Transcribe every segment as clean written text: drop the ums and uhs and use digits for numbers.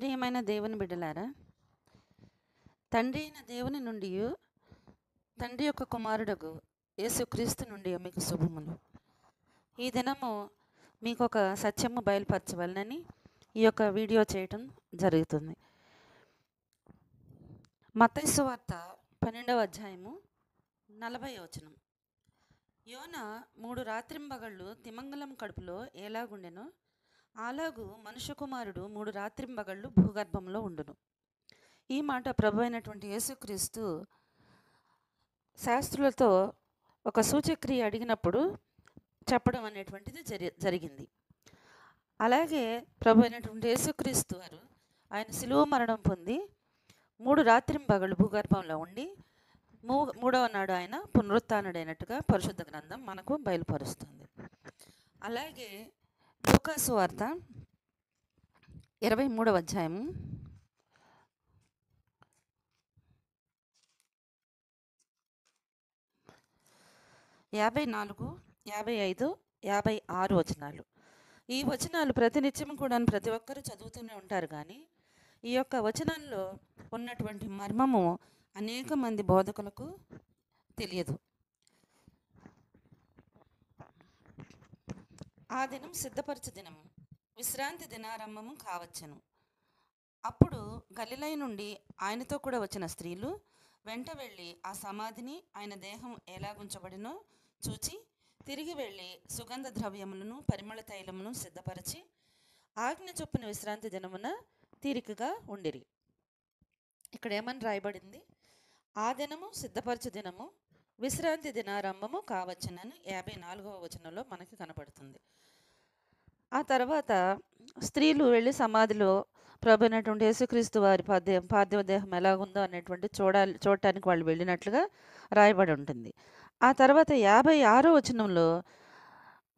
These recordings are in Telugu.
ప్రియమైన దేవుని బిడ్డలారా, తండ్రి అయిన దేవుని నుండి తండ్రి యొక్క కుమారుడగు యేసుక్రీస్తు నుండి మీకు శుభములు. ఈ దినము మీకు ఒక సత్యము బయలుపరచవలనని ఈ యొక్క వీడియో చేయటం జరుగుతుంది. మత్తయి సువార్త 12వ అధ్యాయము 40వ వచనం. యోన 3 రాత్రింబగళ్ళు తిమంగలం కడుపులో ఎలాగుండెనో అలాగూ మనుష్య కుమారుడు 3 రాత్రింబగళ్ళు భూగర్భంలో ఉండును. ఈ మాట ప్రభు అయినటువంటి యేసుక్రీస్తు శాస్త్రులతో ఒక సూచక్రియ అడిగినప్పుడు చెప్పడం అనేటువంటిది జరిగింది. అలాగే ప్రభు అయినటువంటి యేసుక్రీస్తు వారు ఆయన శిలువ మరణం పొంది 3 రాత్రింబగళ్ళు భూగర్భంలో ఉండి మూడవ నాడు ఆయన పునరుత్థానుడైనట్టుగా పరిశుద్ధ గ్రంథం మనకు బయలుపరుస్తుంది. అలాగే లూకాసు వార్త 23వ అధ్యాయము 54, 55, 56 వచనాలు. ఈ వచనాలు ప్రతినిత్యం కూడా ప్రతి ఒక్కరూ చదువుతూనే ఉంటారు. కానీ ఈ యొక్క వచనాల్లో ఉన్నటువంటి మర్మము అనేక మంది బోధకులకు తెలియదు. ఆ దినం సిద్ధపరచు దినము, విశ్రాంతి దినారంభము కావచ్చును. అప్పుడు గలిలయ నుండి ఆయనతో కూడా వచ్చిన స్త్రీలు వెంట వెళ్ళి ఆ సమాధిని ఆయన దేహం ఎలాగుంచబడినో చూచి తిరిగి వెళ్ళి సుగంధ ద్రవ్యములను పరిమళ తైలమును సిద్ధపరిచి ఆజ్ఞ చొప్పున విశ్రాంతి దినమున తీరికగా ఉండిరి. ఇక్కడ ఏమని రాయబడింది? ఆ దినము సిద్ధపరచు దినము, విశ్రాంతి దినారంభము కావచ్చునని 54వ వచనంలో మనకి కనపడుతుంది. ఆ తర్వాత స్త్రీలు వెళ్ళి సమాధిలో ప్రభు అయినటువంటి యేసుక్రీస్తు వారి పార్థివ దేహం ఎలాగుందో అనేటువంటి చూడటానికి వాళ్ళు వెళ్ళినట్లుగా రాయబడి ఉంటుంది. ఆ తర్వాత 56వ వచనంలో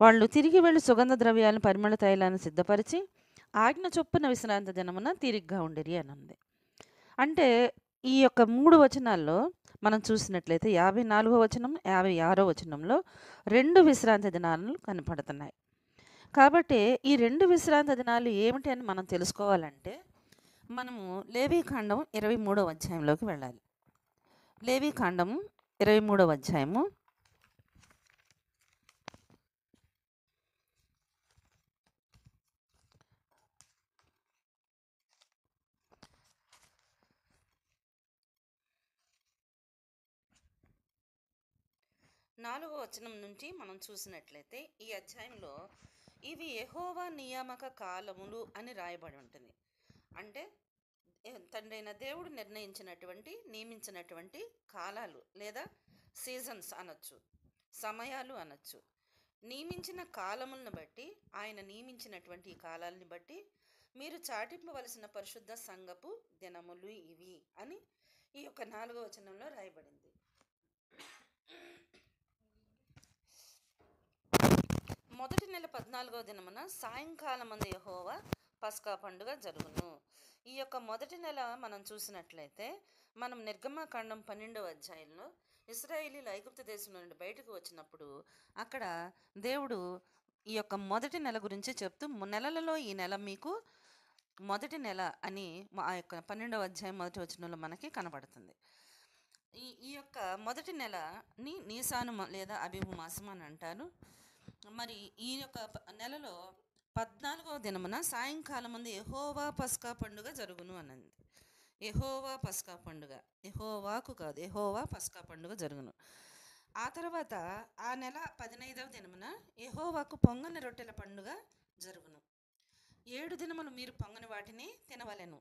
వాళ్ళు తిరిగి వెళ్ళి సుగంధ ద్రవ్యాలను పరిమళ తైలాన్ని సిద్ధపరిచి ఆజ్ఞ చొప్పున విశ్రాంతి దినమున తీరిగ్గా ఉండిరి అని ఉంది. అంటే ఈ యొక్క 3 వచనాల్లో మనం చూసినట్లయితే 54వ వచనం 56వ వచనంలో 2 విశ్రాంతి దినాలు కనపడుతున్నాయి. కాబట్టి ఈ 2 విశ్రాంతి దినాలు ఏమిటి అని మనం తెలుసుకోవాలంటే మనము లేవీకాండం 23వ అధ్యాయంలోకి వెళ్ళాలి. లేవీకాండం 23వ అధ్యాయము 4వ వచనం నుంచి మనం చూసినట్లయితే ఈ అధ్యాయంలో ఇవి యెహోవా నియామక కాలములు అని రాయబడి ఉంటుంది. అంటే తండ్రైన దేవుడు నియమించినటువంటి కాలాలు లేదా సీజన్స్ అనొచ్చు, సమయాలు అనొచ్చు. నియమించిన కాలములను బట్టి, ఆయన నియమించినటువంటి ఈ కాలాలని బట్టి మీరు చాటింపవలసిన పరిశుద్ధ సంఘపు దినములు ఇవి అని ఈ యొక్క 4వ వచనంలో రాయబడింది. మొదటి నెల 14వ దినమున సాయంకాలమందు యెహోవా పస్కా పండుగ జరుగును. ఈ యొక్క మొదటి నెల మనం చూసినట్లయితే మనం నిర్గమకాండం 12వ అధ్యాయంలో ఇశ్రాయేలీయులు ఐగుప్తు దేశం నుండి బయటకు వచ్చినప్పుడు అక్కడ దేవుడు ఈ యొక్క మొదటి నెల గురించి చెప్తూ నెలలలో ఈ నెల మీకు మొదటి నెల అని ఆ యొక్క 12వ అధ్యాయం మొదటి వచనంలో మనకి కనబడుతుంది. ఈ యొక్క మొదటి నెలని నీసాను లేదా అబీబు మాసం అని అంటారు. మరి ఈ యొక్క నెలలో 14వ దినమున సాయంకాలం ముందు యెహోవా పస్కా పండుగ జరుగును అన్నది. యెహోవా పస్కా పండుగ, యెహోవాకు కాదు, యెహోవా పస్కా పండుగ జరుగును. ఆ తర్వాత ఆ నెల 15వ దినమున యెహోవాకు పొంగని రొట్టెల పండుగ జరుగును. 7 దినములు మీరు పొంగని వాటిని తినవలెను.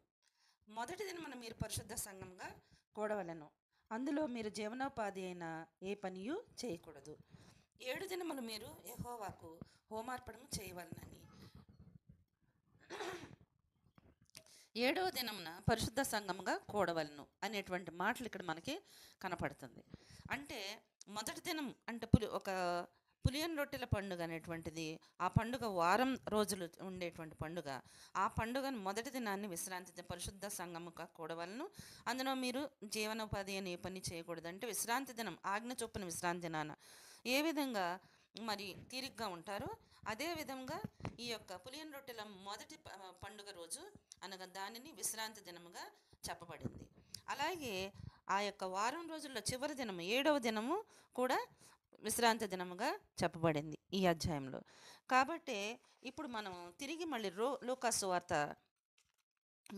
మొదటి దినమున మీరు పరిశుద్ధ సంఘంగా కూడవలెను. అందులో మీరు జీవనోపాధి అయిన ఏ పనియు చేయకూడదు. 7 దినములు మీరు యెహోవాకు హోమార్పణము చేయవలనని, 7వ దినమున పరిశుద్ధ సంఘముగా కూడవలను అనేటువంటి మాటలు ఇక్కడ మనకి కనపడుతుంది. అంటే మొదటి దినం అంటే ఒక పులియన్ రొట్టెల పండుగ అనేటువంటిది, ఆ పండుగ వారం రోజులు ఉండేటువంటి పండుగ. ఆ పండుగను మొదటి దినాన్ని విశ్రాంతి పరిశుద్ధ సంఘముగా కూడవలను. అందులో మీరు జీవనోపాధి అని ఏ పని చేయకూడదు. అంటే విశ్రాంతి దినం, ఆజ్ఞ చొప్పున విశ్రాంతి దినాన ఏ విధంగా మరి తీరిగ్గా ఉంటారు. అదేవిధంగా ఈ యొక్క పులియని రొట్టెల మొదటి పండుగ రోజు అనగా దానిని విశ్రాంతి దినముగా చెప్పబడింది. అలాగే ఆ యొక్క వారం రోజుల్లో చివరి దినము 7వ దినము కూడా విశ్రాంతి దినముగా చెప్పబడింది ఈ అధ్యాయంలో. కాబట్టి ఇప్పుడు మనం తిరిగి మళ్ళీ లూకాసు వార్త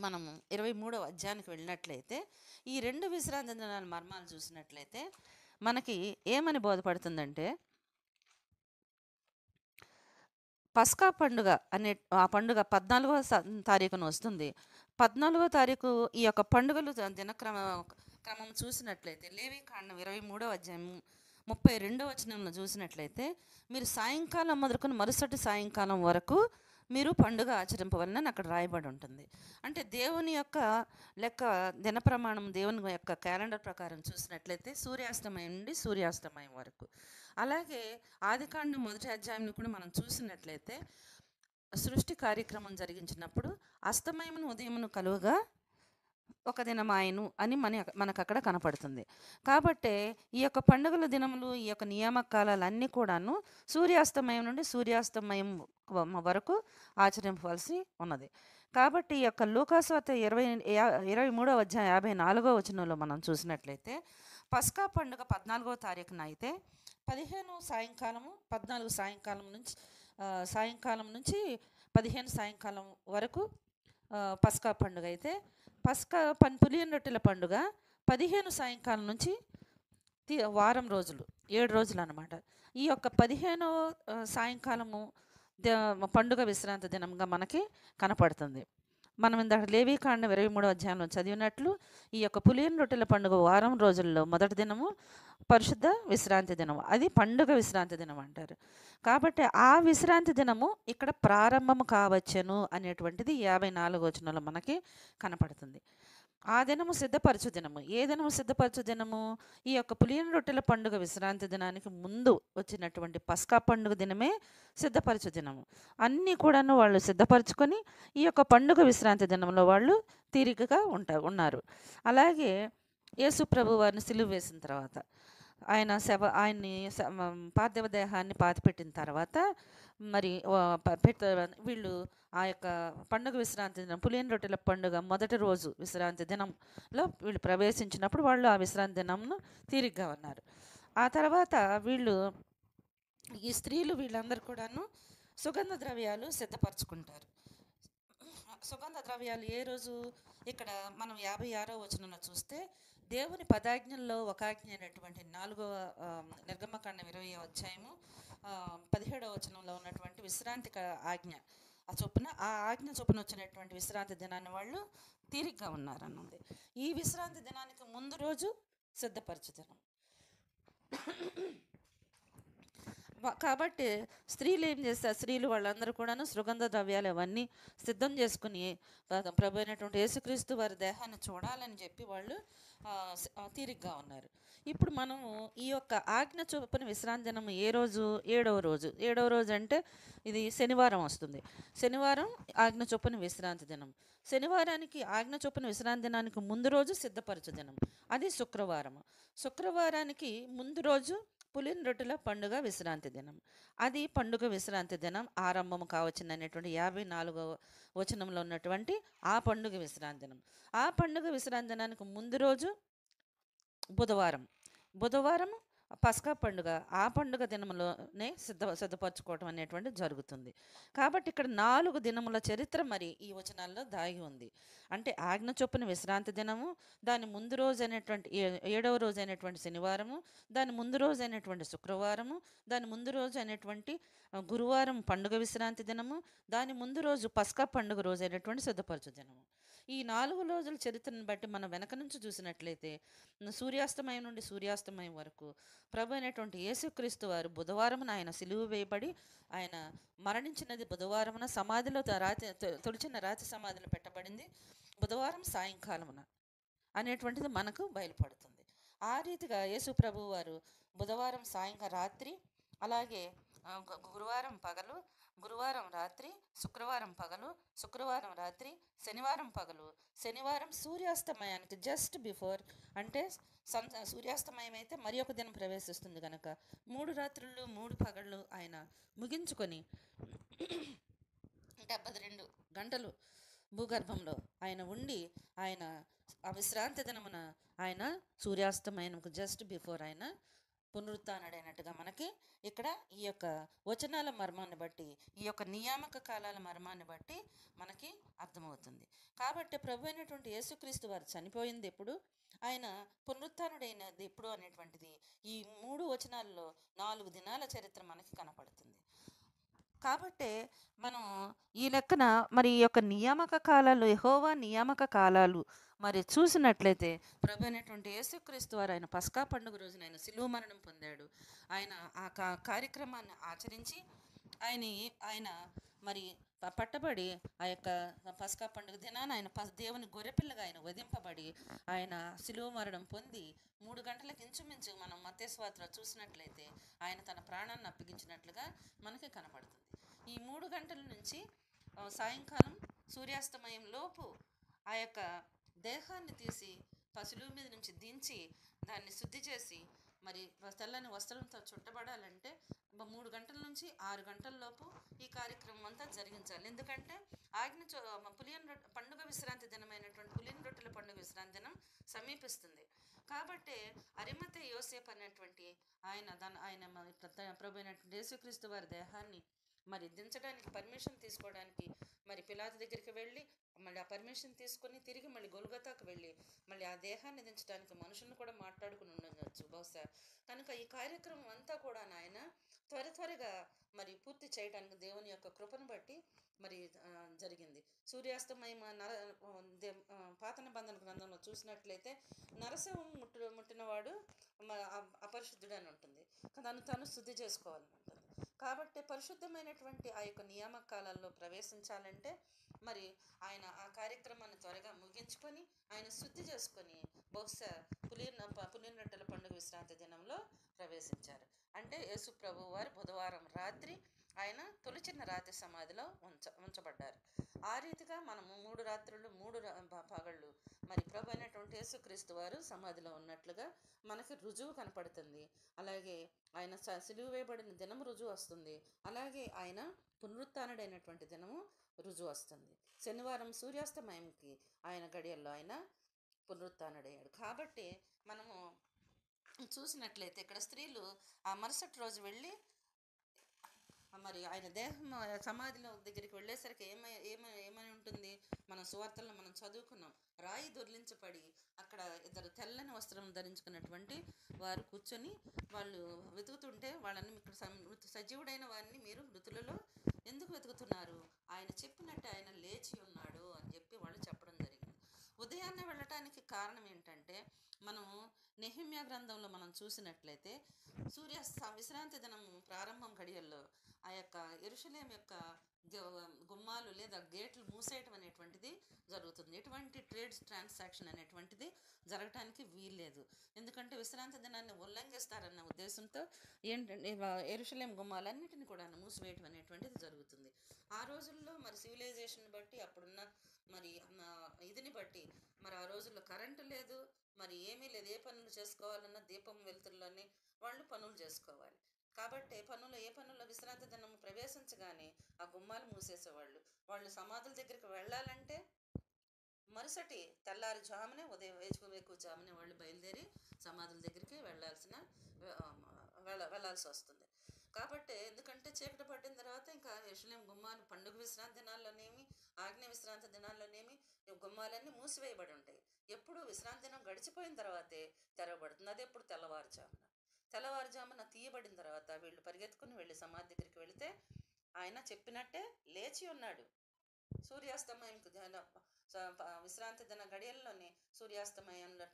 మనము 23వ అధ్యాయానికి వెళ్ళినట్లయితే ఈ 2 విశ్రాంతి దినాల మర్మాలు చూసినట్లయితే మనకి ఏమని బోధపడుతుందంటే, పస్కా పండుగ అనే ఆ పండుగ 14వ తారీఖున వస్తుంది. 14వ తారీఖు ఈ యొక్క పండుగలు క్రమం చూసినట్లయితే లేవీకాండం 23వ అధ్యాయం 32వ వచనంలో చూసినట్లయితే మీరు సాయంకాలం మొదలుకొని మరుసటి సాయంకాలం వరకు మీరు పండుగ ఆచరింపవలనని అక్కడ రాయబడి ఉంటుంది. అంటే దేవుని యొక్క లెక్క దిన ప్రమాణం, దేవుని యొక్క క్యాలెండర్ ప్రకారం చూసినట్లయితే సూర్యాస్తమయం నుండి సూర్యాస్తమయం వరకు. అలాగే ఆదికాండం 1వ అధ్యాయంలో కూడా మనం చూసినట్లయితే సృష్టి కార్యక్రమం జరిగించినప్పుడు అస్తమయమును ఉదయమును కలువగా ఒక దినమాయను అని మనకు అక్కడ కనపడుతుంది. కాబట్టి ఈ యొక్క పండుగల దినములు, ఈ యొక్క నియామకాలన్నీ కూడాను సూర్యాస్తమయం నుండి సూర్యాస్తమయం వరకు ఆచరింపవలసి ఉన్నది. కాబట్టి ఈ యొక్క లూకాసు వార్త 23వ అధ్యాయం 54వ వచనంలో మనం చూసినట్లయితే పస్కా పండుగ 14వ తారీఖున అయితే 14 సాయంకాలం నుంచి 15 సాయంకాలం వరకు పస్కా పండుగ అయితే, పులియని రొట్టెల పండుగ 15 సాయంకాలం నుంచి వారం రోజులు, 7 రోజులు అన్నమాట. ఈ యొక్క 15వ సాయంకాలము పండుగ విశ్రాంతి దినంగా మనకి కనపడుతుంది. మనం ఇందాక లేవీకాండం 23వ అధ్యాయంలో చదివినట్లు ఈ యొక్క పులియని రొట్టెల పండుగ వారం రోజుల్లో మొదటి దినము పరిశుద్ధ విశ్రాంతి దినం, అది పండుగ విశ్రాంతి దినం అంటారు. కాబట్టి ఆ విశ్రాంతి దినము ఇక్కడ ప్రారంభము కావచ్చును అనేటువంటిది 54వ వచనంలో మనకి కనపడుతుంది. ఆ దినము సిద్ధపరచు దినము. ఏ దినము సిద్ధపరచు దినము? ఈ యొక్క పులియని రొట్టెల పండుగ విశ్రాంతి దినానికి ముందు వచ్చినటువంటి పస్కా పండుగ దినమే సిద్ధపరచు దినము. అన్నీ కూడాను వాళ్ళు సిద్ధపరచుకొని ఈ యొక్క పండుగ విశ్రాంతి దినంలో వాళ్ళు తీరికగా ఉన్నారు. అలాగే యేసు ప్రభు వారిని సిలువ వేసిన తర్వాత ఆయన్ని పార్థివ దేహాన్ని పాతిపెట్టిన తర్వాత మరి వీళ్ళు ఆ యొక్క పండుగ విశ్రాంతి దినం, పులియని రొట్టెల పండుగ మొదటి రోజు విశ్రాంతి దినంలో వీళ్ళు ప్రవేశించినప్పుడు వాళ్ళు ఆ విశ్రాంతి దినంను తీరిగ్గా ఉన్నారు. ఆ తర్వాత ఈ స్త్రీలు వీళ్ళందరూ కూడాను సుగంధ ద్రవ్యాలు సిద్ధపరచుకుంటారు. సుగంధ ద్రవ్యాలు ఏ రోజు? ఇక్కడ మనం 56వ వచనంలో చూస్తే దేవుని పదాజ్ఞల్లో ఒక ఆజ్ఞ అయినటువంటి 4వ నిర్గమకాండం 20వ అధ్యాయము 17వ వచనంలో ఉన్నటువంటి విశ్రాంతి ఆజ్ఞ ఆ ఆజ్ఞ చొప్పున వచ్చినటువంటి విశ్రాంతి దినాన్ని వాళ్ళు తీరిగ్గా ఉన్నారన్నది. ఈ విశ్రాంతి దినానికి ముందు రోజు సిద్ధపరచు దినం. కాబట్టి స్త్రీలు ఏం చేస్తారు? స్త్రీలు వాళ్ళందరూ కూడాను సుగంధ ద్రవ్యాలు అవన్నీ సిద్ధం చేసుకుని ప్రభు అయినటువంటి యేసుక్రీస్తు వారి దేహాన్ని చూడాలని చెప్పి వాళ్ళు తీరిగ్గా ఉన్నారు. ఇప్పుడు మనము ఈ యొక్క ఆజ్ఞ చొప్పున విశ్రాంతి దినం ఏ రోజు? 7వ రోజు అంటే ఇది శనివారం వస్తుంది. శనివారం ఆజ్ఞ చొప్పున విశ్రాంతి దినం. శనివారానికి ఆజ్ఞ చొప్పున విశ్రాంతి దినానికి ముందు రోజు సిద్ధపరచు దినం, అది శుక్రవారం. శుక్రవారానికి ముందు రోజు పులియని రొట్టెల పండుగ విశ్రాంతి దినం, అది పండుగ విశ్రాంతి దినం ఆరంభం కావచ్చును అనేటువంటి 54వ వచనంలో ఉన్నటువంటి ఆ పండుగ విశ్రాంతి దినం. ఆ పండుగ విశ్రాంతి దినానికి ముందు రోజు బుధవారం పస్కా పండుగ, ఆ పండుగ దినంలోనే సిద్ధపరచుకోవటం అనేటువంటి జరుగుతుంది. కాబట్టి ఇక్కడ 4 దినముల చరిత్ర మరి ఈ వచనాల్లో దాగి ఉంది. అంటే ఆజ్ఞ చొప్పున విశ్రాంతి దినము, దాని ముందు రోజు అయినటువంటి 7వ రోజు అయినటువంటి శనివారము, దాని ముందు రోజు అయినటువంటి శుక్రవారము, దాని ముందు రోజు అయినటువంటి గురువారం పండుగ విశ్రాంతి దినము, దాని ముందు రోజు పస్కా పండుగ రోజు అయినటువంటి సిద్ధపరచు దినము. ఈ 4 రోజుల చరిత్రను బట్టి మనం వెనక నుంచి చూసినట్లయితే సూర్యాస్తమయం నుండి సూర్యాస్తమయం వరకు ప్రభు అయినటువంటి యేసుక్రీస్తు వారు బుధవారమున ఆయన సిలువ వేయబడి ఆయన మరణించినది బుధవారమున, సమాధిలో తొలిచిన రాతి సమాధిలో పెట్టబడింది బుధవారం సాయంకాలమున అనేటువంటిది మనకు బయలుపడుతుంది. ఆ రీతిగా యేసు ప్రభు వారు బుధవారం రాత్రి, అలాగే గురువారం పగలు, గురువారం రాత్రి, శుక్రవారం పగలు, శుక్రవారం రాత్రి, శనివారం పగలు, శనివారం సూర్యాస్తమయానికి జస్ట్ బిఫోర్, అంటే సూర్యాస్తమయం అయితే మరి ఒక దినం ప్రవేశిస్తుంది కనుక 3 రాత్రులు 3 పగళ్ళు ఆయన ముగించుకొని 72 గంటలు భూగర్భంలో ఆయన ఉండి, ఆయన ఆ విశ్రాంతి దినమున ఆయన సూర్యాస్తమయంకు జస్ట్ బిఫోర్ ఆయన పునరుత్డైనట్టుగా మనకి ఇక్కడ ఈ యొక్క వచనాల మర్మాన్ని బట్టి, ఈ యొక్క నియామక కాలాల మర్మాన్ని బట్టి మనకి అర్థమవుతుంది. కాబట్టి ప్రభు అయినటువంటి యేసుక్రీస్తు వారు చనిపోయింది ఎప్పుడు, ఆయన పునరుత్డైనది ఎప్పుడు అనేటువంటిది ఈ 3 వచనాల్లో 4 దినాల చరిత్ర మనకి కనపడుతుంది. కాబట్టే మనం ఈ లెక్కన మరి ఈ యొక్క నియామక కాలాలు, యెహోవా నియామక కాలాలు మరి చూసినట్లయితే ప్రభు అయినటువంటి యేసుక్రీస్తు వారు ఆయన పస్కా పండుగ రోజున ఆయన శిలువ మరణం పొందాడు. ఆయన ఆ కార్యక్రమాన్ని ఆచరించి ఆయన మరి పట్టబడి ఆ యొక్క పస్కా పండుగ దినాన ఆయన దేవుని గొర్రెపిల్లగా ఆయన వధింపబడి ఆయన శిలువ మరణం పొంది 3 గంటలకు ఇంచుమించు మనం మత్తయి సువార్తలో చూసినట్లయితే ఆయన తన ప్రాణాన్ని అప్పగించినట్లుగా మనకి కనపడుతుంది. ఈ 3 గంటల నుంచి సాయంకాలం సూర్యాస్తమయం లోపు ఆ యొక్క దేహాన్ని తీసి పశువుల మీద నుంచి దించి దాన్ని శుద్ధి చేసి మరి తెల్లని వస్త్రంతో చుట్టబడాలంటే 3 గంటల నుంచి 6 గంటల లోపు ఈ కార్యక్రమం అంతా జరిగించాలి. ఎందుకంటే పండుగ విశ్రాంతి దినమైనటువంటి పులియన్ రొట్టెల పండుగ విశ్రాంతి దినం సమీపిస్తుంది. కాబట్టి అరిమతయి యోసేపు అనేటువంటి ఆయన ప్రభు అయినటువంటి యేసుక్రీస్తు వారి దేహాన్ని మరి దించడానికి పర్మిషన్ తీసుకోవడానికి మరి పిలాతు దగ్గరికి వెళ్ళి మళ్ళీ ఆ పర్మిషన్ తీసుకొని తిరిగి మళ్ళీ గొల్గొతాకు వెళ్ళి మళ్ళీ ఆ దేహాన్ని దించడానికి మనుషులను కూడా మాట్లాడుకుని ఉండవచ్చు బహుశా. కనుక ఈ కార్యక్రమం అంతా కూడా ఆయన త్వరగా మరి పూర్తి చేయడానికి దేవుని యొక్క కృపను బట్టి మరి జరిగింది. సూర్యాస్తమయం పాత నిబంధన గ్రంథంలో చూసినట్లయితే నరసింహం ముట్టినవాడు అపరిశుద్ధుడు అని ఉంటుంది, తను శుద్ధి చేసుకోవాలని ఉంటుంది. కాబట్టి పరిశుద్ధమైనటువంటి ఆ యొక్క నియామక కాలాల్లో ప్రవేశించాలంటే మరి ఆయన ఆ కార్యక్రమాన్ని త్వరగా ముగించుకొని ఆయన శుద్ధి చేసుకొని బహుశా పులియన్ రొట్టెల పండుగ విశ్రాంతి దినంలో ప్రవేశించారు. అంటే యేసు ప్రభు వారు బుధవారం రాత్రి ఆయన తొలిచిన రాతి సమాధిలో ఉంచబడ్డారు. ఆ రీతిగా మనము 3 రాత్రులు 3 పగళ్ళు మరి ప్రభు అయినటువంటి యేసుక్రీస్తు వారు సమాధిలో ఉన్నట్లుగా మనకి రుజువు కనపడుతుంది. అలాగే ఆయన సిలువ వేయబడిన దినము రుజువు వస్తుంది. అలాగే ఆయన పునరుత్థానుడైనటువంటి దినము రుజువు వస్తుంది. శనివారం సూర్యాస్తమయంకి ఆయన గడియల్లో ఆయన పునరుత్థానుడయ్యాడు. కాబట్టి మనము చూసినట్లయితే ఇక్కడ స్త్రీలు ఆ మరుసటి రోజు వెళ్ళి మరి ఆయన దేహం సమాధిలో దగ్గరికి వెళ్ళేసరికి ఏమని ఉంటుంది, మన సువార్తలను మనం చదువుకున్నాం. రాయి దొర్లించబడి అక్కడ 2 తెల్లని వస్త్రం ధరించుకున్నటువంటి వారు కూర్చొని వాళ్ళు వెతుకుతుంటే వాళ్ళని ఇక్కడ సజీవుడైన వారిని మీరు మృతులలో ఎందుకు వెతుకుతున్నారు, ఆయన చెప్పినట్టు ఆయన లేచి ఉన్నాడు అని చెప్పి వాళ్ళు చెప్పడం జరిగింది. ఉదయాన్నే వెళ్ళటానికి కారణం ఏంటంటే మనము నెహెమ్యా గ్రంథంలో మనం చూసినట్లయితే విశ్రాంతి దినము ప్రారంభం గడియల్లో ఆ యొక్క యెరూషలేము యొక్క గుమ్మాలు లేదా గేట్లు మూసేయటం అనేటువంటిది జరుగుతుంది. ఎటువంటి ట్రాన్సాక్షన్ అనేటువంటిది జరగటానికి వీల్లేదు. ఎందుకంటే విశ్రాంతి దినాన్ని ఉల్లంఘిస్తారన్న ఉద్దేశంతో ఏంటంటే యెరూషలేము గుమ్మాలన్నిటిని కూడా మూసివేయటం అనేటువంటిది జరుగుతుంది. ఆ రోజుల్లో మరి సివిలైజేషన్ బట్టి అప్పుడున్న మరి ఇదిని బట్టి మరి ఆ రోజుల్లో కరెంటు లేదు, మరి ఏమీ లేదు. ఏ పనులు చేసుకోవాలన్నా దీపం వెలుతురులోనే వాళ్ళు పనులు చేసుకోవాలి. కాబట్టి ఏ పనుల్లో విశ్రాంతి దినం ప్రవేశించగానే ఆ గుమ్మాలు మూసేసేవాళ్ళు. వాళ్ళు సమాధుల దగ్గరికి వెళ్ళాలంటే మరుసటి తెల్లారుజామునే వేకువజామునే వాళ్ళు బయలుదేరి సమాధుల దగ్గరికి వెళ్ళాల్సి వస్తుంది. కాబట్టి ఎందుకంటే చీకటి పట్టిన తర్వాత ఇంకా యెరూషలేము గుమ్మాలు పండుగ విశ్రాంతి దినాల్లోనేమి ఆజ్ఞ విశ్రాంతి దినాల్లోనేమి గుమ్మాలన్నీ మూసివేయబడి ఉంటాయి. ఎప్పుడు విశ్రాంతి దినం గడిచిపోయిన తర్వాతే తెరవబడుతుంది. అది ఎప్పుడు తెల్లవారుజామున తీయబడిన తర్వాత వీళ్ళు పరిగెత్తుకుని వెళ్ళి సమాధి దగ్గరికి వెళితే ఆయన చెప్పినట్టే లేచి ఉన్నాడు. సూర్యాస్తమయంకు విశ్రాంతి దిన గడియల్లోనే సూర్యాస్తమయంలో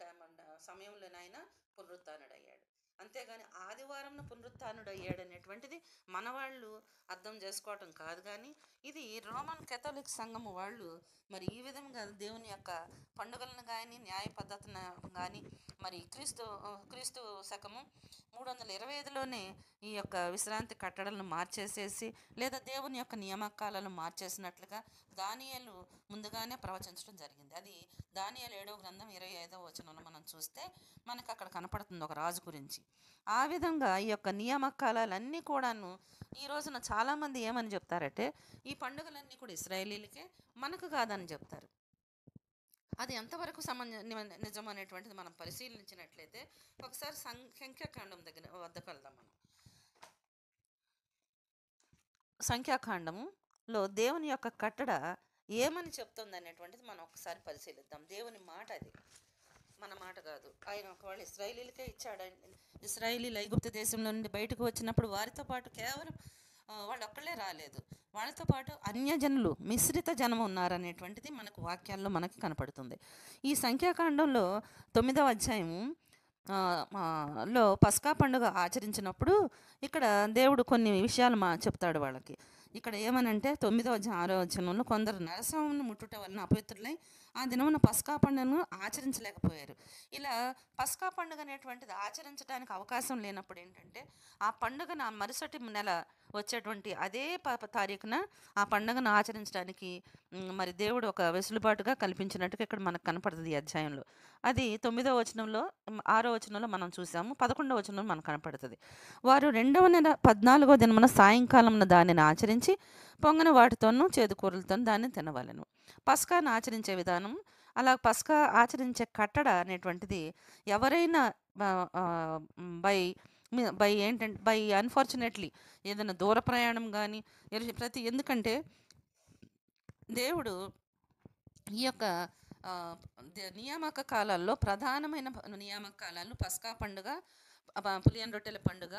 సమయంలోనే ఆయన పునరుత్థానుడయ్యాడు. అంతేగాని ఆదివారం పునరుత్థానుడు అయ్యాడనేటువంటిది మన వాళ్ళు అర్థం చేసుకోవటం కాదు. కానీ ఇది రోమన్ కేథోలిక్ సంఘము వాళ్ళు మరి ఈ విధంగా దేవుని యొక్క పండుగలను కానీ న్యాయ పద్ధతిని కానీ మరి క్రీస్తు శకము 325లోనే ఈ యొక్క విశ్రాంతి కట్టడలను మార్చేసేసి లేదా దేవుని యొక్క నియామకాలను మార్చేసినట్లుగా దానియేలు ముందుగానే ప్రవచించడం జరిగింది. అది దానియేలు 7వ గ్రంథం 25వ వచనంలో మనం చూస్తే మనకు అక్కడ కనపడుతుంది ఒక రాజు గురించి. ఆ విధంగా ఈ యొక్క నియామకాలన్నీ కూడాను ఈ రోజున చాలామంది ఏమని చెప్తారంటే ఈ పండుగలన్నీ కూడా ఇశ్రాయేలీలకే, మనకు కాదని చెప్తారు. అది ఎంతవరకు నిజం అనేటువంటిది మనం పరిశీలించినట్లయితే ఒకసారి సంఖ్యాకాండం వద్దకు వెళ్దాం. మనం సంఖ్యాకాండంలో దేవుని యొక్క కట్టడ ఏమని చెప్తుంది అనేటువంటిది మనం ఒకసారి పరిశీలిద్దాం. దేవుని మాట అది, మన మాట కాదు. ఆయన ఒకవేళ ఇశ్రాయేలీలకే ఇచ్చాడు. ఇశ్రాయేలీలు ఐగుప్తు దేశంలో నుండి బయటకు వచ్చినప్పుడు వారితో పాటు కేవలం వాళ్ళు ఒక్కళ్ళే రాలేదు, వాళ్ళతో పాటు అన్యజనులు, మిశ్రిత జనం ఉన్నారనేటువంటిది మనకు వాక్యాల్లో మనకి కనపడుతుంది. ఈ సంఖ్యాకాండంలో 9వ అధ్యాయము లో పస్కా పండుగ ఆచరించినప్పుడు ఇక్కడ దేవుడు కొన్ని విషయాలు చెప్తాడు వాళ్ళకి. ఇక్కడ ఏమనంటే 9వ అధ్యాయం 6వ వచనంలో కొందరు నరసంను ముట్టుట వలన అపవిత్రులై ఆ దినమున పస్కా పండుగను ఆచరించలేకపోయారు. ఇలా పస్కా పండుగ అనేటువంటిది ఆచరించడానికి అవకాశం లేనప్పుడు ఏంటంటే ఆ పండుగను మరుసటి నెల వచ్చేటువంటి అదే తారీఖున ఆ పండుగను ఆచరించడానికి మరి దేవుడు ఒక వెసులుబాటుగా కల్పించినట్టుగా ఇక్కడ మనకు కనపడుతుంది ఈ అధ్యాయంలో. అది 9వ వచనంలో, 6వ వచనంలో మనం చూసాము, 11వ వచనంలో మనకు కనపడుతుంది. వారు 2వ నెల 14వ దినమున సాయంకాలమున దానిని ఆచరించి పొంగన వాటితోనూ చేదుకూరలతోనూ దాన్ని తినవలెను. పస్కాను ఆచరించే విధానం, అలా పస్కా ఆచరించే కట్టడ అనేటువంటిది ఎవరైనా బై అన్ఫార్చునేట్లీ ఏదైనా దూర ప్రయాణం కానీ ఎందుకంటే దేవుడు ఈ యొక్క నియామక కాలాల్లో ప్రధానమైన నియామక కాలాలు పస్కా పండుగ, పులియన్ రొట్టెల పండుగ,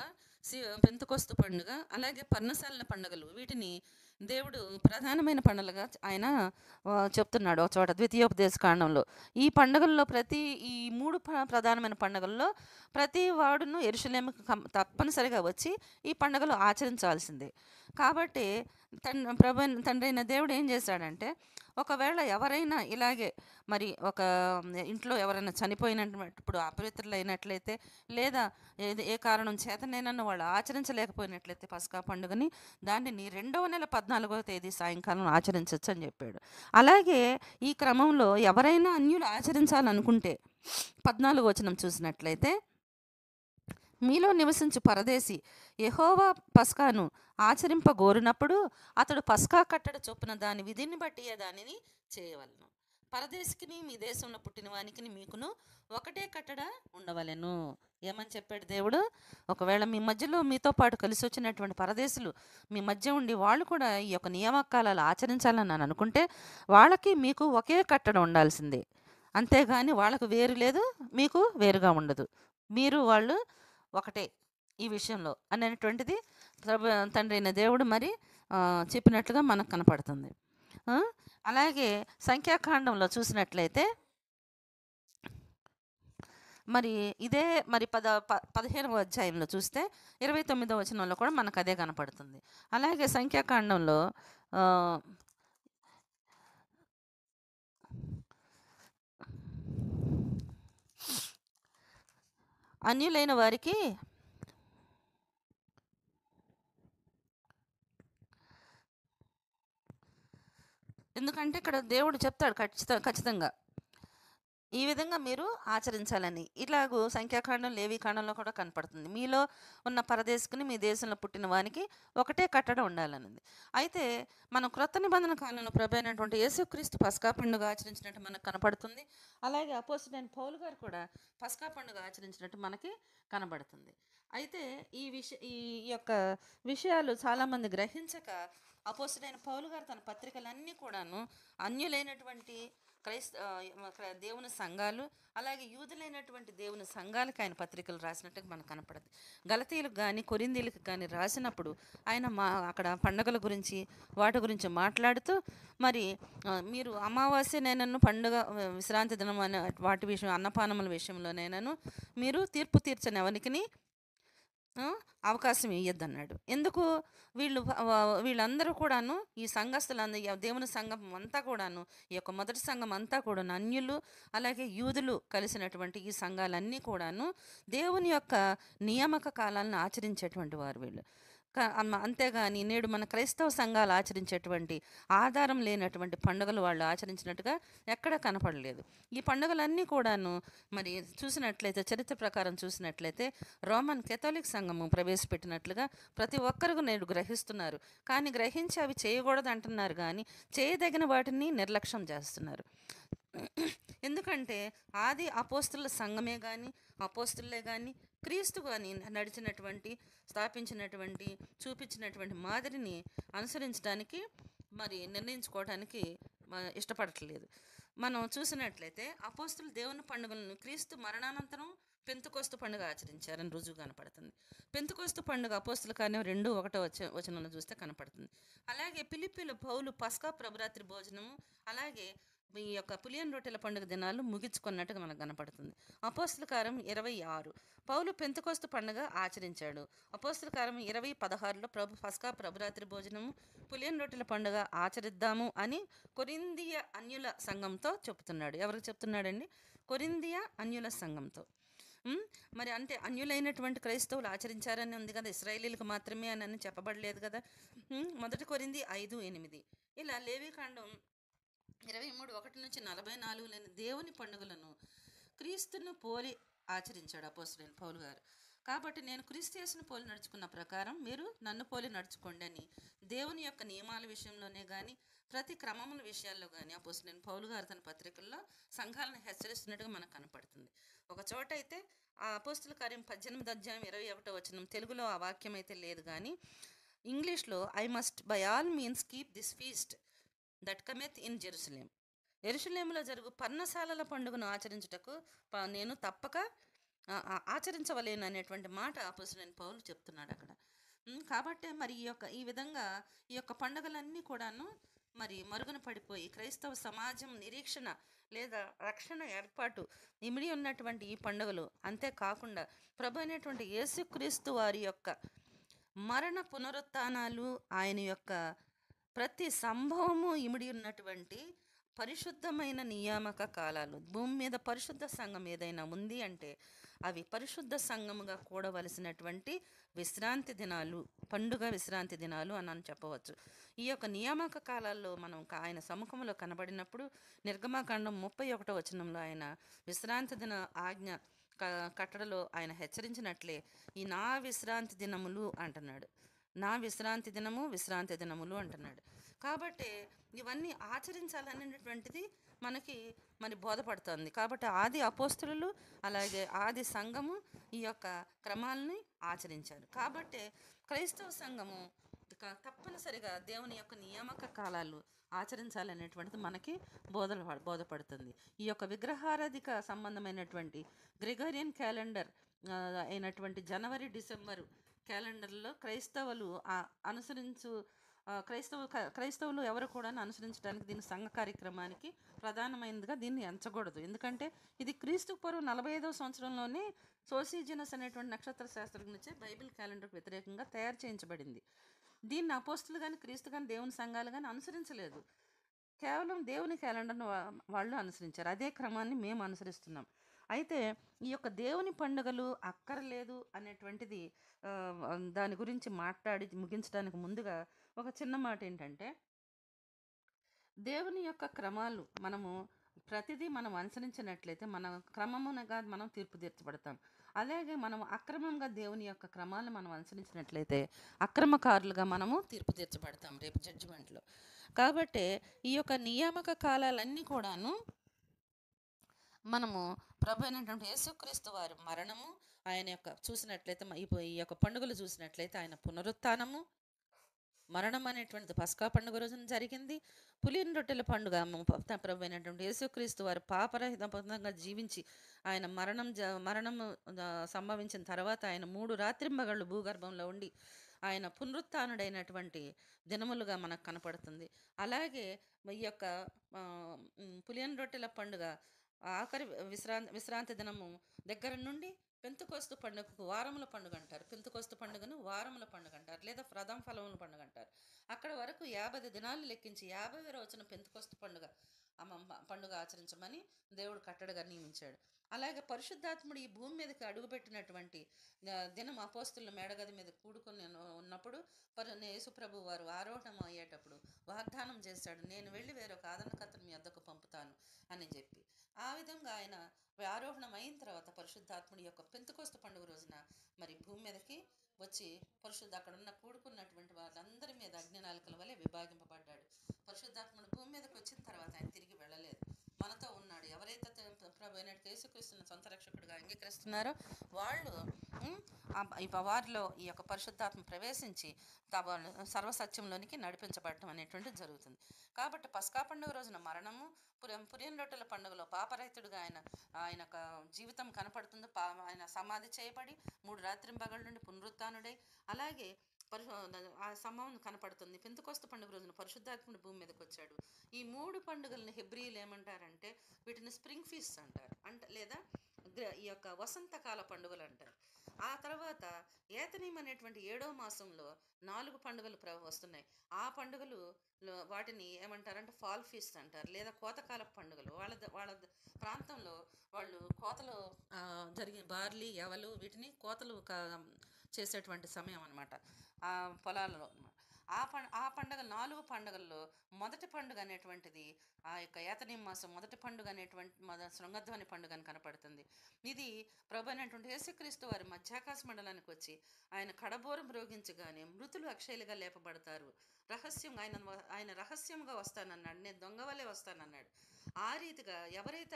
పెంతెకొస్తు పండుగ, అలాగే పర్ణశాలల పండుగలు. వీటిని దేవుడు ప్రధానమైన పండుగలుగా ఆయన చెప్తున్నాడు ఒక చోట ద్వితీయోపదేశ కాండంలో. ఈ పండుగల్లో ఈ 3 ప్రధానమైన పండుగల్లో ప్రతి వాడును యెరూషలేముకు తప్పనిసరిగా వచ్చి ఈ పండుగలు ఆచరించాల్సిందే. కాబట్టి తండ్రి అయిన దేవుడు ఏం చేశాడంటే ఒకవేళ ఎవరైనా ఇలాగే మరి ఒక ఇంట్లో ఎవరైనా చనిపోయినప్పుడు అపవిత్రులు అయినట్లయితే లేదా ఏ కారణం చేతనైనా వాళ్ళు ఆచరించలేకపోయినట్లయితే పస్కా పండుగని దానిని 2వ నెల 14వ తేదీ సాయంకాలం ఆచరించవచ్చు అని చెప్పాడు. అలాగే ఈ క్రమంలో ఎవరైనా అన్యులు ఆచరించాలనుకుంటే 14వ వచనం చూసినట్లయితే మీలో నివసించు పరదేశి యెహోవా పస్కాను ఆచరింపగోరినప్పుడు అతడు పస్కా కట్టడ చొప్పున దాని విధిని బట్టి దానిని చేయవలెను. పరదేశికిని మీ దేశంలో పుట్టిన వానికి మీకును ఒకటే కట్టడ ఉండవలెను. ఏమని చెప్పాడు దేవుడు? ఒకవేళ మీ మధ్యలో మీతో పాటు కలిసి వచ్చినటువంటి పరదేశులు మీ మధ్య ఉండి వాళ్ళు కూడా ఈ యొక్క నియామకాలు ఆచరించాలని అనుకుంటే వాళ్ళకి మీకు ఒకే కట్టడ ఉండాల్సిందే. అంతేగాని వాళ్ళకు వేరు లేదు, మీకు వేరుగా ఉండదు. మీరు వాళ్ళు ఒకటే ఈ విషయంలో అనేటువంటిది తండ్రి అయిన దేవుడు మరి చెప్పినట్లుగా మనకు కనపడుతుంది. అలాగే సంఖ్యాకాండంలో చూసినట్లయితే మరి ఇదే మరి 15వ అధ్యాయంలో చూస్తే 29వ వచనంలో కూడా మనకు అదే కనపడుతుంది. అలాగే సంఖ్యాకాండంలో అన్యులైన వారికి ఎందుకంటే ఇక్కడ దేవుడు చెప్తాడు ఖచ్చితంగా ఈ విధంగా మీరు ఆచరించాలని. ఇలాగూ సంఖ్యాకాండం లేవీకాండంలో కూడా కనపడుతుంది. మీలో ఉన్న పరదేశికుని మీ దేశంలో పుట్టిన వానికి ఒకటే కట్టడ ఉండాలన్నది. అయితే మనం క్రొత్త నిబంధన కాలంలో ప్రభు అయినటువంటి యేసుక్రీస్తు పస్కా పండుగ ఆచరించినట్టు మనకు కనపడుతుంది. అలాగే అపోస్తలుడైన పౌలు గారు కూడా పస్కా పండుగ ఆచరించినట్టు మనకి కనబడుతుంది. అయితే ఈ యొక్క విషయాలు చాలామంది గ్రహించక అపోస్తలుడైన పౌలు గారు తన పత్రికలన్నీ కూడాను అన్యులైనటువంటి దేవుని సంఘాలు అలాగే యూదులైనటువంటి దేవుని సంఘాలకు ఆయన పత్రికలు రాసినట్టుగా మనకు కనపడుతుంది. గలతీయులకు కానీ కొరింథీయులకు కానీ రాసినప్పుడు ఆయన అక్కడ పండుగల గురించి వాటి గురించి మాట్లాడుతూ మరి మీరు అమావాస్యనైనను పండుగ విశ్రాంతి దినం అనే వాటి విషయం అన్నపానముల విషయంలోనైనాను మీరు తీర్పు తీర్చని ఎవరికి ఆ! అవకాశం ఇయ్యొద్దన్నాడు. ఎందుకు? వీళ్ళందరూ కూడాను ఈ సంఘస్థులంద దేవుని సంఘం అంతా కూడాను, ఈ యొక్క మొదటి సంఘం అంతా కూడాను అన్యులు, అలాగే యూదులు కలిసినటువంటి ఈ సంఘాలన్నీ కూడాను దేవుని యొక్క నియామక కాలాలను ఆచరించేటువంటి వారు వీళ్ళు. అంతేగాని నేడు మన క్రైస్తవ సంఘాలు ఆచరించేటువంటి ఆధారం లేనటువంటి పండుగలు వాళ్ళు ఆచరించినట్టుగా ఎక్కడా కనపడలేదు. ఈ పండుగలన్నీ కూడాను మరి చూసినట్లయితే, చరిత్ర ప్రకారం చూసినట్లయితే రోమన్ కేథోలిక్ సంఘము ప్రవేశపెట్టినట్లుగా ప్రతి ఒక్కరు నేడు గ్రహిస్తున్నారు. కానీ గ్రహించి అవి చేయకూడదు అంటున్నారు, కానీ చేయదగిన వాటిని నిర్లక్ష్యం చేస్తున్నారు. ఎందుకంటే ఆది అపోస్తుల సంఘమే కానీ, అపోస్తులే కానీ, క్రీస్తు కానీ నడిచినటువంటి, స్థాపించినటువంటి, చూపించినటువంటి మాదిరిని అనుసరించడానికి మరి నిర్ణయించుకోవడానికి ఇష్టపడట్లేదు. మనం చూసినట్లయితే అపోస్తులు దేవుని పండుగలను క్రీస్తు మరణానంతరం పెంతుకోస్తు పండుగ ఆచరించారని రుజువు కనపడుతుంది. పెంతుకోస్తు పండుగ అపోస్తుల కార్యం 2:1 వచనంలో చూస్తే కనపడుతుంది. అలాగే ఫిలిప్పీలో పౌలు పస్కా ప్రభురాత్రి భోజనము, అలాగే ఈ యొక్క పులియన్ రొట్టెల పండుగ దినాలు ముగించుకున్నట్టుగా మనకు కనపడుతుంది. అపోస్తుల కార్యం 26 పౌలు పెంతుకోస్తు పండుగ ఆచరించాడు. అపోస్తుల కార్యం 20:16లో పస్కా ప్రభురాత్రి భోజనము, పులియన్ రొట్టెల పండుగ ఆచరిద్దాము అని కొరింథియ అన్యుల సంఘంతో చెప్తున్నాడు. ఎవరికి చెప్తున్నాడండి? కొరింథియ అన్యుల సంఘంతో. మరి అంటే అన్యులైనటువంటి క్రైస్తవులు ఆచరించారని ఉంది కదా, ఇశ్రాయేలీలకు మాత్రమే అని చెప్పబడలేదు కదా. 1 కొరింథీ 5:8 ఇలా లేవీకాండం 23:1-44 లేని దేవుని పండుగలను క్రీస్తును పోలి ఆచరించాడు అపోస్తలుడైన పౌలు గారు. కాబట్టి నేను క్రీస్తు యేసును పోలి నడుచుకున్న ప్రకారం మీరు నన్ను పోలి నడుచుకోండి అని దేవుని యొక్క నియమాల విషయంలోనే కానీ, ప్రతి క్రమముల విషయాల్లో కానీ అపోస్తలుడైన పౌలు గారు తన పత్రికల్లో సంఘాలను హెచ్చరిస్తున్నట్టుగా మనకు కనపడుతుంది. ఒక చోట అయితే ఆ అపోస్తుల కార్యం 18:21 తెలుగులో ఆ వాక్యం అయితే లేదు, కానీ ఇంగ్లీష్లో I must by all means keep this feast that cometh in Jerusalem. యెరూషలేములో జరుగు పర్ణశాలల పండుగను ఆచరించుటకు నేను తప్పక ఆచరించవలేను అనేటువంటి మాట అపోస్తలుడైన పౌలు చెప్తున్నాడు అక్కడ. కాబట్టి మరి ఈ విధంగా ఈ యొక్క పండుగలన్నీ కూడాను మరి మరుగున పడిపోయి క్రైస్తవ సమాజం నిరీక్షణ లేదా రక్షణ ఏర్పాటు ఇమిడి ఉన్నటువంటి ఈ పండుగలు, అంతేకాకుండా ప్రభు అయినటువంటి యేసుక్రీస్తు వారి యొక్క మరణ పునరుత్థానాలు, ఆయన యొక్క ప్రతి సంభవము ఇమిడి ఉన్నటువంటి పరిశుద్ధమైన నియామక కాలాలు. భూమి మీద పరిశుద్ధ సంఘం ఏదైనా ఉంది అంటే అవి పరిశుద్ధ సంఘముగా కూడవలసినటువంటి విశ్రాంతి దినాలు, పండుగ విశ్రాంతి దినాలు అని చెప్పవచ్చు. ఈ యొక్క నియామక కాలాల్లో మనం ఆయన సముఖంలో కనబడినప్పుడు నిర్గమాకాండం 31 ఆయన విశ్రాంతి దిన ఆజ్ఞ కట్టడలో ఆయన హెచ్చరించినట్లే ఈ నా విశ్రాంతి దినములు అంటున్నాడు. నా విశ్రాంతి దినము, విశ్రాంతి దినములు అంటున్నాడు. కాబట్టి ఇవన్నీ ఆచరించాలనేటువంటిది మనకి మరి బోధపడుతుంది. కాబట్టి ఆది అపోస్తలులు అలాగే ఆది సంఘము ఈ యొక్క క్రమాలని ఆచరించారు. కాబట్టి క్రైస్తవ సంఘము తప్పనిసరిగా దేవుని యొక్క నియామక కాలాలు ఆచరించాలనేటువంటిది మనకి బోధపడుతుంది. ఈ యొక్క విగ్రహారాధిక సంబంధమైనటువంటి గ్రెగోరియన్ క్యాలెండర్ అయినటువంటి జనవరి డిసెంబరు క్యాలెండర్లో క్రైస్తవులు ఎవరు కూడా అనుసరించడానికి, దీని సంఘ కార్యక్రమానికి ప్రధానమైనదిగా దీన్ని ఎంచకూడదు. ఎందుకంటే ఇది క్రీస్తు పూర్వం 45వ సంవత్సరంలోనే సోసిజినస్ అనేటువంటి నక్షత్ర శాస్త్రజ్ఞచే బైబిల్ క్యాలెండర్కు వ్యతిరేకంగా తయారు చేయించబడింది. దీన్ని అపోస్తులు కానీ, క్రీస్తు కానీ, దేవుని సంఘాలు కానీ అనుసరించలేదు. కేవలం దేవుని క్యాలెండర్ను వాళ్ళు అనుసరించారు. అదే క్రమాన్ని మేము అనుసరిస్తున్నాం. అయితే ఈ యొక్క దేవుని పండుగలు అక్కర్లేదు అనేటువంటిది దాని గురించి మాట్లాడి ముగించడానికి ముందుగా ఒక చిన్న మాట ఏంటంటే, దేవుని యొక్క క్రమాలు ప్రతిదీ మనం అనుసరించినట్లయితే మన క్రమమునగా మనం తీర్పు తీర్చబడతాం. అలాగే మనం అక్రమంగా దేవుని యొక్క క్రమాలను మనం అనుసరించినట్లయితే అక్రమకారులుగా మనము తీర్పు తీర్చబడతాం రేపు జడ్జిమెంట్లో. కాబట్టి ఈ యొక్క నియామక కాలాలన్నీ కూడాను మనము ప్రభు అయినటువంటి యేసుక్రీస్తు వారి మరణము, ఆయన యొక్క చూసినట్లయితే ఈ యొక్క పండుగలు చూసినట్లయితే ఆయన పునరుత్థానము, మరణం అనేటువంటిది పస్కా పండుగ రోజున జరిగింది. పులియన్ రొట్టెల పండుగ ప్రభు అయినటువంటి యేసుక్రీస్తు వారు పాపరహితంగా జీవించి ఆయన మరణము సంభవించిన తర్వాత ఆయన 3 రాత్రింబగళ్ళు భూగర్భంలో ఉండి ఆయన పునరుత్థానుడైనటువంటి దినములుగా మనకు కనపడుతుంది. అలాగే ఈ యొక్క పులియన్ రొట్టెల పండుగ ఆఖరి విశ్రాంతి దినము దగ్గర నుండి పెంతెకొస్తు పండుగకు వారముల పండుగ అంటారు. పెంతెకొస్తు పండుగను వారముల పండుగ అంటారు, లేదా ప్రథమ ఫలముల పండుగ అంటారు. అక్కడ వరకు 50 దినాలు లెక్కించి 50వ రోజున పెంతెకొస్తు పండుగ ఆచరించమని దేవుడు కట్టడగా నియమించాడు. అలాగే పరిశుద్ధాత్ముడు ఈ భూమి మీదకి అడుగుపెట్టినటువంటి దినం అపోస్తుల మేడగది మీద కూడుకొని ఉన్నప్పుడు యేసుప్రభు వారు ఆరోహణం అయ్యేటప్పుడు వాగ్దానం చేశాడు, నేను వెళ్ళి వేరొక ఆదరణకర్తను మీ వద్దకు పంపుతాను అని చెప్పి. ఆ విధంగా ఆయన ఆరోహణం అయిన తర్వాత పరిశుద్ధాత్ముడి యొక్క పెంతెకొస్తు పండుగ రోజున మరి భూమి మీదకి వచ్చి అక్కడ ఉన్న కూడుకున్నటువంటి వాళ్ళందరి మీద అగ్నినాళికల వలె విభాగింపబడ్డాడు. పరిశుద్ధాత్ముడు భూమి మీదకి వచ్చిన తర్వాత ఆయన తిరిగి వెళ్ళలేదు, మనతో ఉన్నాడు. ఎవరైతే ప్రభు అయినట్టు యేసుక్రీస్తును సొంత రక్షకుడిగా అంగీకరిస్తున్నారో వాళ్ళు వారిలో ఈ యొక్క పరిశుద్ధాత్మ ప్రవేశించి సర్వసత్యంలోనికి నడిపించబడటం అనేటువంటిది జరుగుతుంది. కాబట్టి పస్కా పండుగ రోజున మరణము, పురియం రొట్టెల పండుగలో పాపరహితుడిగా ఆయన జీవితం కనపడుతుంది. ఆయన సమాధి చేయబడి 3 రాత్రింబగళ్ళ నుండి పునరుత్థానుడై అలాగే ఆ సంభవం కనపడుతుంది. పెంతెకొస్తు పండుగ రోజున పరిశుద్ధాత్ముడు భూమి మీదకి వచ్చాడు. ఈ 3 పండుగలను హెబ్రీలు ఏమంటారంటే వీటిని స్ప్రింగ్ ఫీస్ట్ అంటారు, లేదా ఈ యొక్క వసంతకాల పండుగలు అంటారు. ఆ తర్వాత ఏతనీం అనేటువంటి 7వ మాసంలో 4 పండుగలు వస్తున్నాయి. ఆ పండుగలు వాటిని ఏమంటారంటే ఫాల్ ఫీస్ట్ అంటారు, లేదా కోతకాల పండుగలు. వాళ్ళ ప్రాంతంలో వాళ్ళు కోతలు జరిగిన బార్లీ, ఎవలు వీటిని కోతలు చేసేటువంటి సమయం అన్నమాట ఆ పొలాలలో. ఆ పండుగ 4 పండుగల్లో మొదటి పండుగ అనేటువంటిది ఆ యొక్క ఏతనీం మాసం మొదటి పండుగ అనేటువంటి శృంగధ్వని పండుగ అని కనపడుతుంది. ఇది ప్రభు అయినటువంటి యేసుక్రీస్తు వారి మధ్యాకాశ మండలానికి వచ్చి ఆయన కడబోరం మ్రోగించగానే మృతులు అక్షయులుగా లేపబడతారు. ఆయన రహస్యంగా వస్తానన్నాడు, నేను దొంగ వల్లే వస్తానన్నాడు. ఆ రీతిగా ఎవరైతే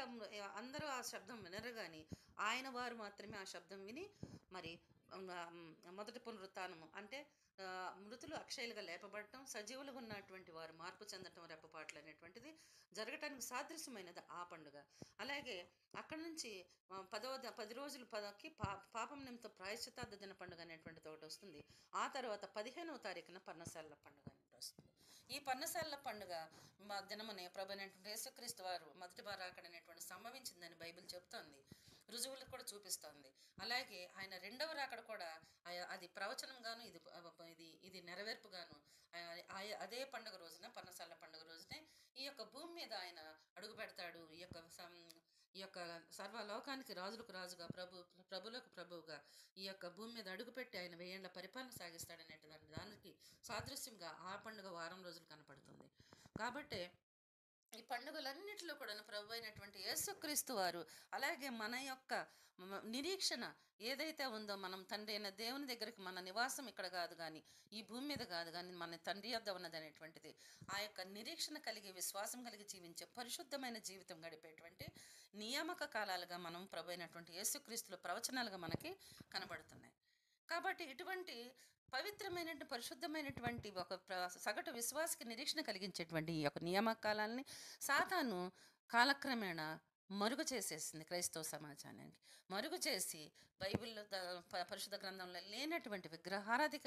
అందరూ ఆ శబ్దం వినరు కానీ ఆయన వారు మాత్రమే ఆ శబ్దం విని మరి మొదటి పునరుత్థానము అంటే మృతులు అక్షయులుగా లేపబడటం, సజీవులుగా ఉన్నటువంటి వారు మార్పు చెందటం, రెప్పపాట్లు అనేటువంటిది జరగటానికి సాదృశ్యమైనది ఆ పండుగ. అలాగే అక్కడి నుంచి 10 రోజులు పాపం నిమిత్తం ప్రాయశ్చిత్తార్థ దిన పండుగ అనేటువంటిది ఒకటి వస్తుంది. ఆ తర్వాత 15వ తారీఖున పర్ణశాలల పండుగ అనేది వస్తుంది. ఈ పర్ణశాలల పండుగ దినమనే ప్రభు అయినటువంటి యేసుక్రీస్తు వారు మొదటి రాకడ అనేటువంటి సంభవించిందని బైబిల్ చెప్తోంది, రుజువులు కూడా చూపిస్తోంది. అలాగే ఆయన 2వ రాకడ కూడా అది ప్రవచనంగాను ఇది నెరవేర్పుగాను అదే పండుగ రోజున పర్ణశాల పండుగ రోజునే ఈ యొక్క భూమి మీద ఆయన అడుగు పెడతాడు. ఈ యొక్క సర్వలోకానికి రాజులకు రాజుగా ప్రభులకు ప్రభువుగా ఈ యొక్క భూమి మీద అడుగుపెట్టి ఆయన 1000 ఏళ్ల పరిపాలన సాగిస్తాడనేటువంటి దానికి సాదృశ్యంగా ఆ పండుగ వారం రోజులు కనపడుతుంది. కాబట్టి ఈ పండుగలన్నింటిలో కూడా ప్రభు అయినటువంటి యేసుక్రీస్తు వారు అలాగే మన యొక్క నిరీక్షణ ఏదైతే ఉందో, మనం తండ్రి అయిన దేవుని దగ్గరికి మన నివాసం ఇక్కడ కాదు కానీ ఈ భూమి మీద కాదు కానీ మన తండ్రి వద్ద ఉన్నది అనేటువంటిది ఆ యొక్క నిరీక్షణ కలిగి విశ్వాసం కలిగి జీవించే పరిశుద్ధమైన జీవితం గడిపేటువంటి నియామక కాలాలుగా మనం ప్రభు అయినటువంటి యేసుక్రీస్తుల ప్రవచనాలుగా మనకి కనబడుతున్నాయి. కాబట్టి ఇటువంటి పవిత్రమైనటువంటి పరిశుద్ధమైనటువంటి ఒక సగటు విశ్వాసకి నిరీక్షణ కలిగించేటువంటి ఈ యొక్క నియామక కాలాన్ని సాతాను కాలక్రమేణా మరుగు చేసేసింది. క్రైస్తవ సమాజానికి మరుగు చేసి బైబిల్లో పరిశుద్ధ గ్రంథంలో లేనటువంటి విగ్రహారాధిక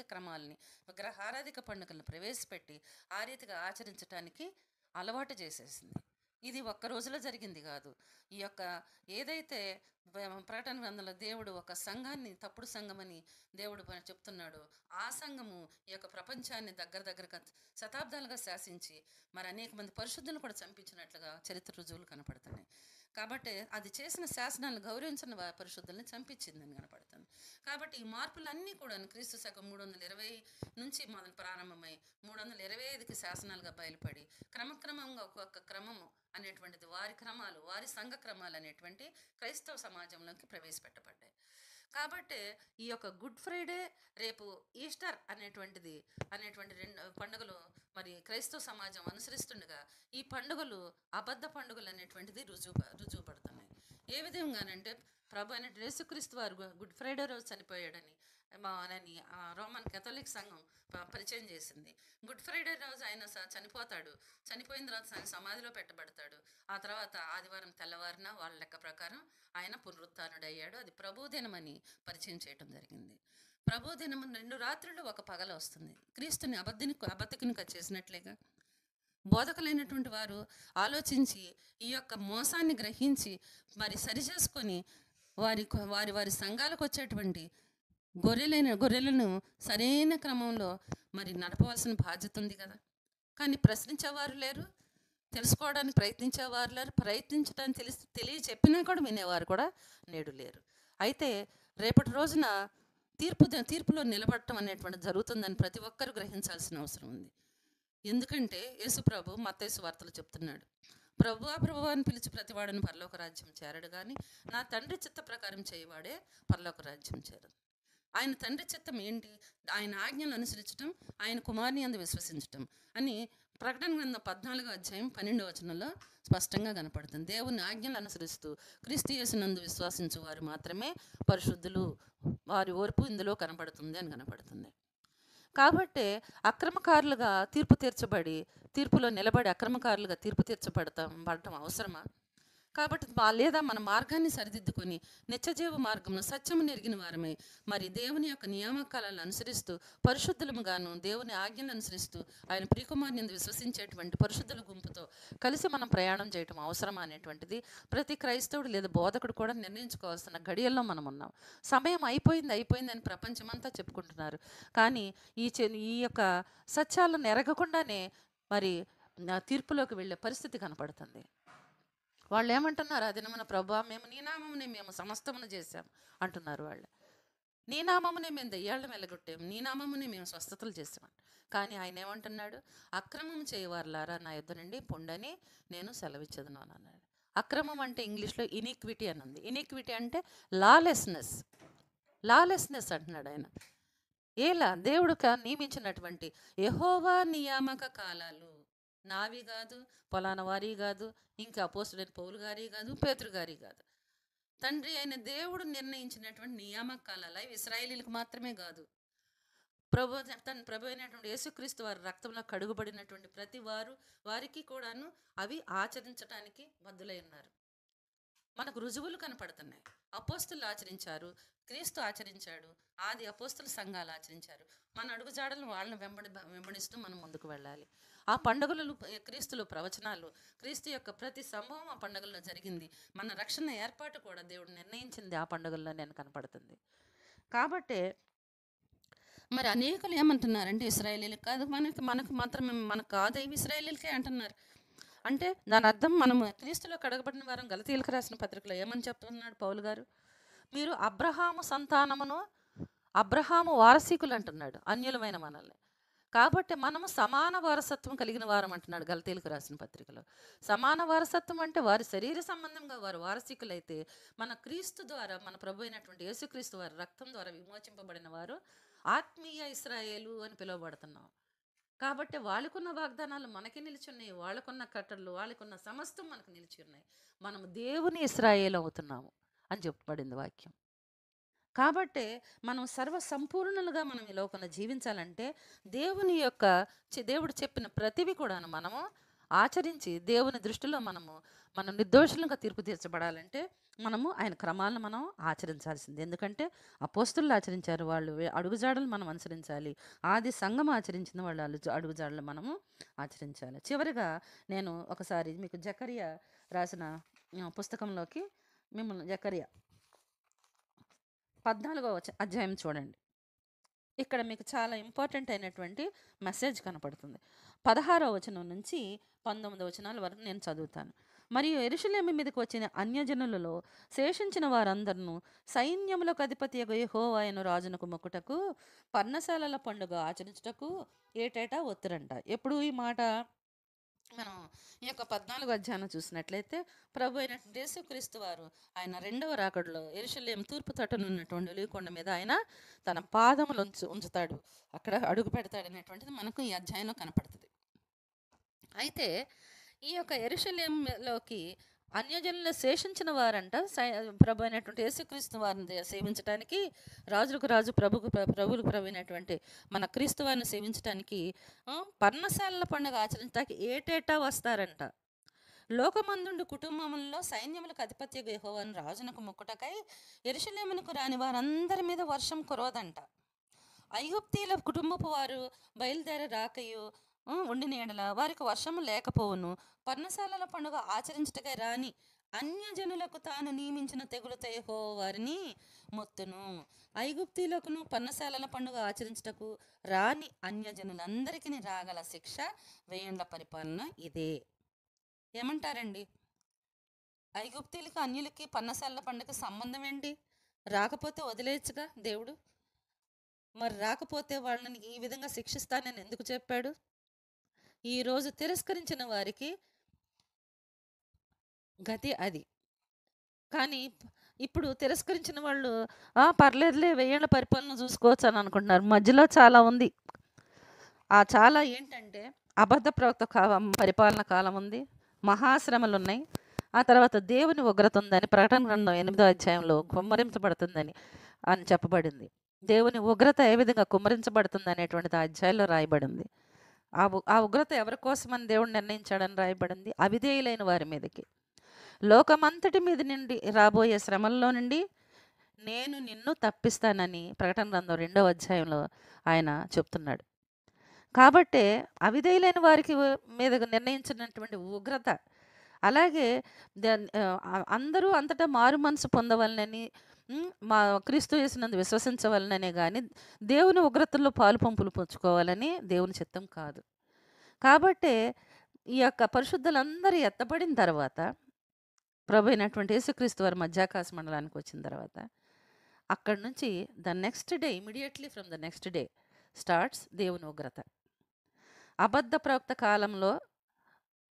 పండుగలను ప్రవేశపెట్టి ఆ రీతిగా ఆచరించడానికి అలవాటు చేసేసింది. ఇది ఒక్క రోజులో జరిగింది కాదు. ఈ యొక్క ఏదైతే ప్రకటన గ్రంథంలో దేవుడు ఒక సంఘాన్ని తప్పుడు సంఘమని దేవుడు చెప్తున్నాడో ఆ సంఘము ఈ యొక్క ప్రపంచాన్ని దగ్గరగా శతాబ్దాలుగా శాసించి మరి అనేక మంది పరిశుద్ధులను కూడా చంపించినట్లుగా చరిత్ర రుజువులు కనపడుతున్నాయి. కాబట్టి అది చేసిన శాసనాలను గౌరవించిన పరిశుద్ధుల్ని చంపించిందని కనపడుతుంది. కాబట్టి ఈ మార్పులన్నీ కూడా క్రీస్తు శకం 320 నుంచి మొదలు ప్రారంభమై 325కి శాసనాలుగా బయలుపడి క్రమక్రమంగా ఒక్కొక్క క్రమము అనేటువంటిది వారి సంఘ క్రమాలు అనేటువంటి క్రైస్తవ సమాజంలోకి ప్రవేశపెట్టబడ్డాయి. కాబట్టి ఈ యొక్క గుడ్ ఫ్రైడే రేపు ఈస్టర్ అనేటువంటి 2 పండుగలు మరి క్రైస్తవ సమాజం అనుసరిస్తుండగా ఈ పండుగలు అబద్ధ పండుగలు అనేటువంటిది రుజువు పడుతున్నాయి. ఏ విధంగానంటే ప్రభు అయిన యేసుక్రీస్తు వారు గుడ్ ఫ్రైడే రోజు చనిపోయాడని రోమన్ కేథలిక్ సంఘం పరిచయం చేసింది. గుడ్ ఫ్రైడే రోజు ఆయన చనిపోతాడు, చనిపోయిన తర్వాత ఆయన సమాధిలో పెట్టబడతాడు. ఆ తర్వాత ఆదివారం తెల్లవారిన వాళ్ళ లెక్క ప్రకారం ఆయన పునరుత్థానుడయ్యాడు. అది ప్రభుదినమని పరిచయం చేయడం జరిగింది. ప్రభుదినం 2 రాత్రులు 1 పగల వస్తుంది. క్రీస్తుని అబద్ధికునిగా చేసినట్లేగా బోధకులైనటువంటి వారు ఆలోచించి ఈ యొక్క మోసాన్ని గ్రహించి మరి సరిచేసుకొని వారి వారి సంఘాలకు వచ్చేటువంటి గొర్రెలను సరైన క్రమంలో మరి నడపవలసిన బాధ్యత ఉంది కదా. కానీ ప్రశ్నించేవారు లేరు, తెలుసుకోవడానికి ప్రయత్నించేవారు లేరు, ప్రయత్నించడానికి తెలియచెప్పినా కూడా వినేవారు కూడా నేడు లేరు. అయితే రేపటి రోజున తీర్పులో నిలబడటం అనేటువంటిది జరుగుతుందని ప్రతి ఒక్కరూ గ్రహించాల్సిన అవసరం ఉంది. ఎందుకంటే యేసుప్రభు మత్తయి సువార్తలో చెప్తున్నాడు, ప్రభువా అని పిలిచి ప్రతివాడని పరలోక రాజ్యం చేరడు, కానీ నా తండ్రి చిత్త ప్రకారం చేయవాడే పరలోక రాజ్యం చేరదు. ఆయన తండ్రి చిత్తం ఏంటి? ఆయన ఆజ్ఞలు అనుసరించడం, ఆయన కుమారుని యందు విశ్వసించటం అని ప్రకటన గ్రంథం 14:12 స్పష్టంగా కనపడుతుంది. దేవుని ఆజ్ఞలు అనుసరిస్తూ క్రీస్తు యేసునందు విశ్వసించు వారు మాత్రమే పరిశుద్ధులు, వారి ఓర్పు ఇందులో కనపడుతుంది అని కనపడుతుంది. కాబట్టి అక్రమకారులుగా తీర్పులో నిలబడి అక్రమకారులుగా తీర్పు పడటం అవసరమా? కాబట్టి లేదా మన మార్గాన్ని సరిదిద్దుకొని నిత్యజీవ మార్గంలో సత్యము నెరిగిన వారమై మరి దేవుని యొక్క నియామకాలను అనుసరిస్తూ పరిశుద్ధులముగాను దేవుని ఆజ్ఞలు అనుసరిస్తూ ఆయన ప్రియకుమారుని విశ్వసించేటువంటి పరిశుద్ధుల గుంపుతో కలిసి మనం ప్రయాణం చేయటం అవసరమా అనేటువంటిది ప్రతి క్రైస్తవుడు లేదా బోధకుడు కూడా నిర్ణయించుకోవాల్సిన గడియల్లో మనం ఉన్నాం. సమయం అయిపోయింది అని ప్రపంచమంతా చెప్పుకుంటున్నారు. కానీ ఈ యొక్క సత్యాలను ఎరగకుండానే మరి తీర్పులోకి వెళ్ళే పరిస్థితి కనపడుతుంది. వాళ్ళు ఏమంటున్నారు? అది మన ప్రభా, నీ నామమునే మేము సమస్తమును చేశాం అంటున్నారు వాళ్ళు. నీ నామమునే మేము దెయ్యాలను వెళ్ళగొట్టాము, నీ నామమునే మేము స్వస్థతలు చేసామంట. కానీ ఆయన ఏమంటున్నాడు? అక్రమం చేయవారులారా నా యుద్ధ నుండి పొండని నేను సెలవిచ్చదును అని అన్నాడు. అక్రమం అంటే ఇంగ్లీష్లో ఇనిక్విటీ అని ఉంది. ఇనిక్విటీ అంటే లాలెస్నెస్ అంటున్నాడు ఆయన. దేవుడు నియమించినటువంటి యెహోవా నియామక కాలాలు నావి కాదు, పొలానా వారి కాదు, ఇంకా అపోస్తులైన పౌలు గారి కాదు, పేతురు గారి కాదు. తండ్రి అయిన దేవుడు నిర్ణయించినటువంటి నియామక కాలాలు అవి ఇశ్రాయేలీలకు మాత్రమే కాదు. ప్రభు అయినటువంటి యేసుక్రీస్తు వారి రక్తంలో కడుగుబడినటువంటి ప్రతి వారికి కూడాను అవి ఆచరించడానికి బద్దులై ఉన్నారు. మనకు రుజువులు కనపడుతున్నాయి. అపోస్తులు ఆచరించారు, క్రీస్తు ఆచరించాడు, ఆది అపోస్తుల సంఘాలు ఆచరించారు. మన అడుగుజాడలను వాళ్ళని వెంబడిస్తూ మనం ముందుకు వెళ్ళాలి. ఆ పండుగలు క్రీస్తులు ప్రవచనాలు, క్రీస్తు యొక్క ప్రతి సంభవం ఆ పండుగల్లో జరిగింది. మన రక్షణ ఏర్పాటు కూడా దేవుడు నిర్ణయించింది ఆ పండుగల్లో నేను కనపడుతుంది. కాబట్టి మరి అనేకులు ఏమంటున్నారంటే ఇశ్రాయేలీలకు కాదు, మనకు మాత్రమే, మనకు కాదు, ఇవి ఇశ్రాయేలీలకే అంటున్నారు. అంటే దాని అర్థం మనము క్రీస్తులో కడగబడిన వారం గలతీయులకు రాసిన పత్రికలో ఏమని చెప్తున్నాడు పౌలు గారు? మీరు అబ్రహాము సంతానమును, అబ్రహాము వారసీకులు అంటున్నాడు అన్యులమైన మనల్ని. కాబట్టి మనము సమాన వారసత్వం కలిగిన వారం అంటున్నాడు గలతీయులకు రాసిన పత్రికలో. సమాన వారసత్వం అంటే వారి శరీర సంబంధంగా వారు వారసీకులైతే మన క్రీస్తు ద్వారా, మన ప్రభు అయినటువంటి యేసుక్రీస్తు వారి రక్తం ద్వారా విమోచింపబడిన వారు ఆత్మీయ ఇశ్రాయేలు అని పిలువబడుతున్నాం. కాబట్టి వాళ్ళకున్న వాగ్దానాలు మనకి నిలిచున్నాయి, వాళ్ళకున్న కట్టడలు, వాళ్ళకున్న సమస్తం మనకు నిలిచి ఉన్నాయి. మనము దేవుని ఇశ్రాయేలు అవుతున్నాము అని చెప్పబడింది వాక్యం. కాబట్టి మనం సర్వసంపూర్ణులుగా మనం ఈ లోకంలో జీవించాలంటే దేవుడు చెప్పిన ప్రతివి కూడా మనము ఆచరించి దేవుని దృష్టిలో మనం నిర్దోషులుగా తీర్పు తీర్చబడాలంటే మనము ఆయన క్రమాలను మనం ఆచరించాల్సింది. ఎందుకంటే అపోస్తులు ఆచరించారు, వాళ్ళు అడుగుజాడలు మనం అనుసరించాలి. ఆది సంఘం ఆచరించిన వాళ్ళు అడుగుజాడలు మనము ఆచరించాలి. చివరిగా నేను ఒకసారి మీకు జకరియా రాసిన పుస్తకంలోకి మిమ్మల్ని జకరియా 14వ అధ్యాయం చూడండి. ఇక్కడ మీకు చాలా ఇంపార్టెంట్ అయినటువంటి మెసేజ్ కనపడుతుంది. 16వ వచనం నుంచి 19వ వచనాల వరకు నేను చదువుతాను. మరియు యెరూషలేము మీదకి వచ్చిన అన్యజనులలో శేషించిన వారందరూ సైన్యములకు అధిపతి యెహోవా అయిన రాజునకు మొక్కుటకు పర్ణశాలల పండుగ ఆచరించుటకు ఏటేటా ఒత్తురంట. ఎప్పుడు ఈ మాట మనం ఈ యొక్క 14వ అధ్యాయం చూసినట్లయితే ప్రభు అయినటువంటి యేసుక్రీస్తు వారు ఆయన రెండవ రాకడలో యెరూషలేము తూర్పు తట్టున ఉన్నటువంటి ఒలీవకొండ మీద ఆయన తన పాదములు ఉంచుతాడు, అక్కడ అడుగు పెడతాడు అనేటువంటిది మనకు ఈ అధ్యాయంలో కనపడుతుంది. అయితే ఈ యొక్క యెరూషలేములోకి అన్యజనులు శేషించిన వారంట ప్రభు అయినటువంటి యేసుక్రీస్తు వారిని సేవించడానికి, రాజులకు రాజు ప్రభువులకు ప్రభు అయినటువంటి మన క్రీస్తు వారిని సేవించడానికి పర్ణశాలల పండుగ ఆచరించడానికి ఏటేటా వస్తారంట. లోకమందుండు కుటుంబంలో సైన్యములకు అధిపత్య యెహోవాను రాజునకు మొక్కుటకై యెరూషలేమునకు రాని వారందరి మీద వర్షం కురవదంట. ఐగుప్తీల కుటుంబపు వారు బయలుదేరి రాకయు ఉండిన ఎడల వారికి వర్షము లేకపోవును. పర్ణశాలల పండుగ ఆచరించుటకై రాని అన్యజనులకు తాను నియమించిన తెగులుతో యెహోవా వారిని మొత్తును. ఐగుప్తీయులకును పన్నశాలల పండుగ ఆచరించుటకు రాని అన్యజనులందరికీ రాగల శిక్ష వేయండ్ల పరిపాలన ఇదే. ఏమంటారండి? ఐగుప్తీయులకి అన్యులకి పన్నశాలల పండుగ సంబంధం ఏంటి? రాకపోతే వదిలేయచ్చుగా దేవుడు. మరి రాకపోతే వాళ్ళని ఈ విధంగా శిక్షిస్తానని ఎందుకు చెప్పాడు? ఈరోజు తిరస్కరించిన వారికి గతి అది. కానీ ఇప్పుడు తిరస్కరించిన వాళ్ళు పర్లేదులే వెయ్యేళ్ళ పరిపాలన చూసుకోవచ్చు అని అనుకుంటున్నారు. మధ్యలో చాలా ఉంది. ఆ చాలా ఏంటంటే అబద్ధ ప్రవక్త పరిపాలన కాలం ఉంది, మహాశ్రమలు ఉన్నాయి, ఆ తర్వాత దేవుని ఉగ్రత ఉందని ప్రకటన గ్రంథం 8వ అధ్యాయంలో కుమ్మరించబడుతుందని అని చెప్పబడింది. దేవుని ఉగ్రత ఏ విధంగా కుమ్మరించబడుతుంది అనేటువంటిది ఆ అధ్యాయంలో రాయబడింది. ఆ ఉగ్రత ఎవరి కోసమని దేవుడు నిర్ణయించాడని రాయబడింది? అవిధేయులైన వారి మీదకి. లోకమంతటి మీద నుండి రాబోయే శ్రమల్లో నుండి నేను నిన్ను తప్పిస్తానని ప్రకటన గ్రంథం 2వ అధ్యాయంలో ఆయన చెప్తున్నాడు. కాబట్టే అవిధేయులైన వారికి మీద నిర్ణయించినటువంటి ఉగ్రత, అలాగే అందరూ అంతటా మారు మనసు పొందవలనని, మా క్రీస్తు యేసునందు విశ్వసించవలననే కానీ దేవుని ఉగ్రతల్లో పాలు పంపులు పుచ్చుకోవాలని దేవుని చిత్తం కాదు. కాబట్టే ఈ యొక్క పరిశుద్ధులందరూ ఎత్తబడిన తర్వాత ప్రభు అయినటువంటి యేసుక్రీస్తు వారి మధ్యాకాశ మండలానికి వచ్చిన తర్వాత అక్కడి నుంచి the next day, immediately from the next day starts దేవుని ఉగ్రత. అబద్ధ ప్రవక్త కాలంలో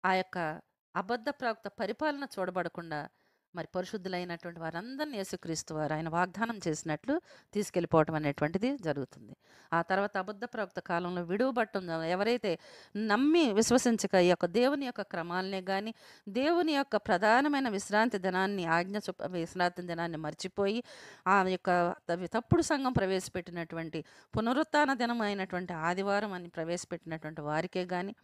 ఆ యొక్క అబద్ధ ప్రవక్త పరిపాలన చూడబడకుండా మరి పరిశుద్ధులైనటువంటి వారందరినీ యేసుక్రీస్తు వారు ఆయన వాగ్దానం చేసినట్లు తీసుకెళ్ళిపోవటం అనేటువంటిది జరుగుతుంది. ఆ తర్వాత అబద్ధ ప్రవక్త కాలంలో విడువబట్టం, ఎవరైతే నమ్మి విశ్వసించక ఈ యొక్క దేవుని యొక్క క్రమాలనే కానీ దేవుని యొక్క ప్రధానమైన విశ్రాంతి దినాన్ని విశ్రాంతి దినాన్ని మర్చిపోయి ఆ యొక్క తప్పుడు సంఘం ప్రవేశపెట్టినటువంటి పునరుత్థాన దినం అయినటువంటి ఆదివారం అని ప్రవేశపెట్టినటువంటి వారికే కానీ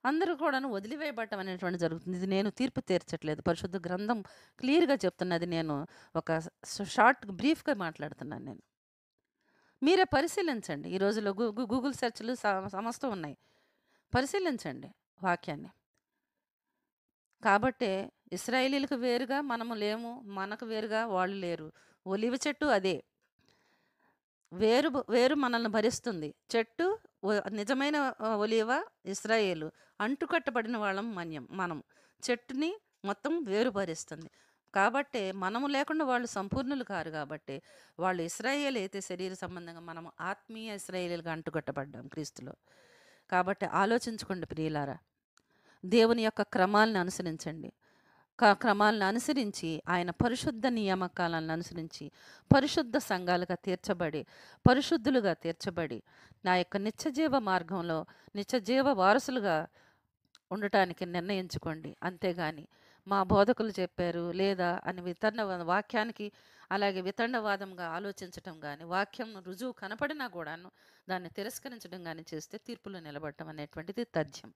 అందరూ కూడాను వదిలివేయబడటం అనేటువంటి జరుగుతుంది. ఇది నేను తీర్పు తీర్చట్లేదు, పరిశుద్ధ గ్రంథం క్లియర్గా చెప్తున్నది. నేను ఒక షార్ట్ బ్రీఫ్గా మాట్లాడుతున్నాను. నేను మీరే పరిశీలించండి. ఈ రోజుల్లో గూగుల్ సెర్చ్లు సమస్తం ఉన్నాయి, పరిశీలించండి వాక్యాన్ని. కాబట్టే ఇశ్రాయేలీలకు వేరుగా మనము లేము, మనకు వేరుగా వాళ్ళు లేరు. ఒలివ చెట్టు అదే, వేరు మనల్ని భరిస్తుంది. చెట్టు నిజమైన ఒలివ ఇశ్రాయేలు, అంటుకట్టబడిన వాళ్ళం మనం. చెట్టుని మొత్తం వేరు భరిస్తుంది. కాబట్టి మనము లేకుండా వాళ్ళు సంపూర్ణులు కారు. కాబట్టి వాళ్ళు ఇశ్రాయేలు అయితే శరీర సంబంధంగా మనము ఆత్మీయ ఇశ్రాయేలుగా అంటుకట్టబడ్డాం క్రీస్తులో. కాబట్టి ఆలోచించుకోండి ప్రియులారా, దేవుని యొక్క క్రమాలను అనుసరించండి. క్రమాలను అనుసరించి ఆయన పరిశుద్ధ నియామకాలను అనుసరించి పరిశుద్ధ సంఘాలుగా తీర్చబడి పరిశుద్ధులుగా తీర్చబడి నా యొక్క నిత్యజీవ మార్గంలో నిత్యజీవ వారసులుగా ఉండటానికి నిర్ణయించుకోండి. అంతేగాని మా బోధకులు చెప్పారు లేదా అని వాక్యానికి అలాగే వితండవాదంగా ఆలోచించటం కానీ, వాక్యం రుజువు కనపడినా కూడాను దాన్ని తిరస్కరించడం కానీ చేస్తే తీర్పులో నిలబడటం అనేటువంటిది తథ్యం.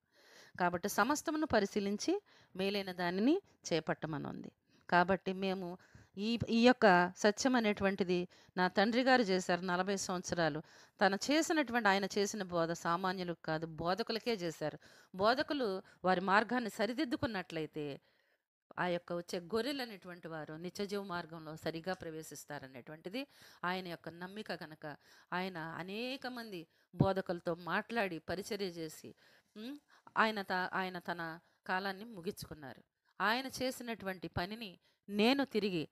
కాబట్టి సమస్తమును పరిశీలించి మేలైన దానిని చేపట్టమనుంది. కాబట్టి మేము ఈ యొక్క సత్యం అనేటువంటిది నా తండ్రి గారు చేశారు 40 సంవత్సరాలు. ఆయన చేసిన బోధ సామాన్యులకు కాదు, బోధకులకే చేశారు. బోధకులు వారి మార్గాన్ని సరిదిద్దుకున్నట్లయితే ఆ యొక్క వచ్చే గొర్రెలు అనేటువంటి వారు నిత్యజీవ మార్గంలో సరిగా ప్రవేశిస్తారనేటువంటిది ఆయన యొక్క నమ్మిక. కనుక ఆయన అనేక మంది బోధకులతో మాట్లాడి పరిచర్య చేసి ఆయన తన కాలాన్ని ముగించుకున్నారు. ఆయన చేసినటువంటి పనిని నేను తిరిగి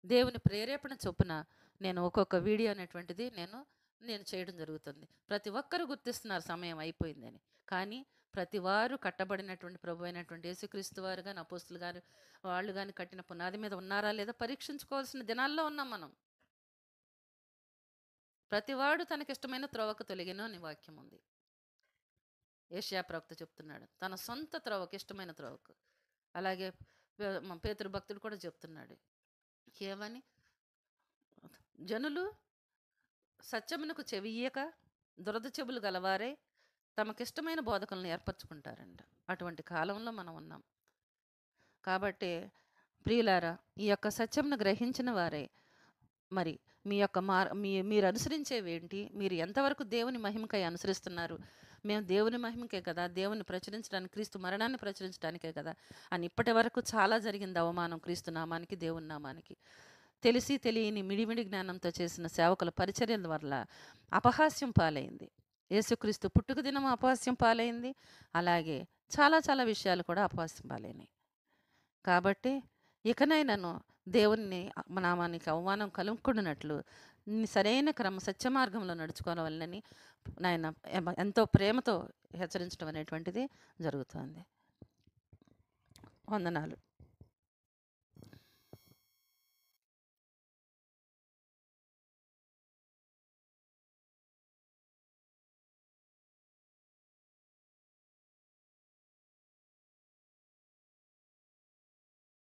దేవుని ప్రేరేపణ చొప్పున నేను ఒక్కొక్క వీడియో అనేటువంటిది నేను చేయడం జరుగుతుంది. ప్రతి ఒక్కరు గుర్తిస్తున్నారు సమయం అయిపోయిందని. కానీ ప్రతి వారు కట్టబడినటువంటి ప్రభు అయినటువంటి యేసుక్రీస్తు వారు కానీ అపోస్తులు గారు వాళ్ళు కానీ కట్టిన పునాది మీద ఉన్నారా లేదా పరీక్షించుకోవాల్సిన దినాల్లో ఉన్నాం మనం. ప్రతివాడు తనకిష్టమైన త్రోవకు తొలగినో అని వాక్యం ఉంది. ఏషియా ప్రవక్త చెప్తున్నాడు తన సొంత త్రోవకు, ఇష్టమైన త్రోవకు. అలాగే పేతురు భక్తుడు కూడా చెప్తున్నాడు ఏమని, జనులు సత్యమునకు చెవియ్యక దురద చెవులు గలవారే తమకిష్టమైన బోధకులను ఏర్పరచుకుంటారంట. అటువంటి కాలంలో మనం ఉన్నాం. కాబట్టి ప్రియులారా, ఈ యొక్క సత్యమును గ్రహించిన వారే మరి మీ యొక్క మీరు అనుసరించేవేంటి, మీరు ఎంతవరకు దేవుని మహిమకై అనుసరిస్తున్నారు, మేము దేవుని మహిమకే కదా, దేవుని ప్రచురించడానికి, క్రీస్తు మరణాన్ని ప్రచురించడానికే కదా అని ఇప్పటి వరకు చాలా జరిగింది అవమానం క్రీస్తు నామానికి, దేవుని నామానికి. తెలిసి తెలియని మిడిమిడి జ్ఞానంతో చేసిన సేవకుల పరిచర్యల వల్ల అపహాస్యం పాలైంది. యేసుక్రీస్తు పుట్టుక దినం అపహాస్యం పాలైంది. అలాగే చాలా చాలా విషయాలు కూడా అపహాస్యం పాలైనాయి. కాబట్టి ఇకనైనాను దేవుని నామానికి అవమానం కలుగుకున్నట్లు సరైన సత్య మార్గంలో నడుచుకోవాలని నాయన ఎంతో ప్రేమతో హెచ్చరించడం అనేటువంటిది జరుగుతుంది. వందనాలు.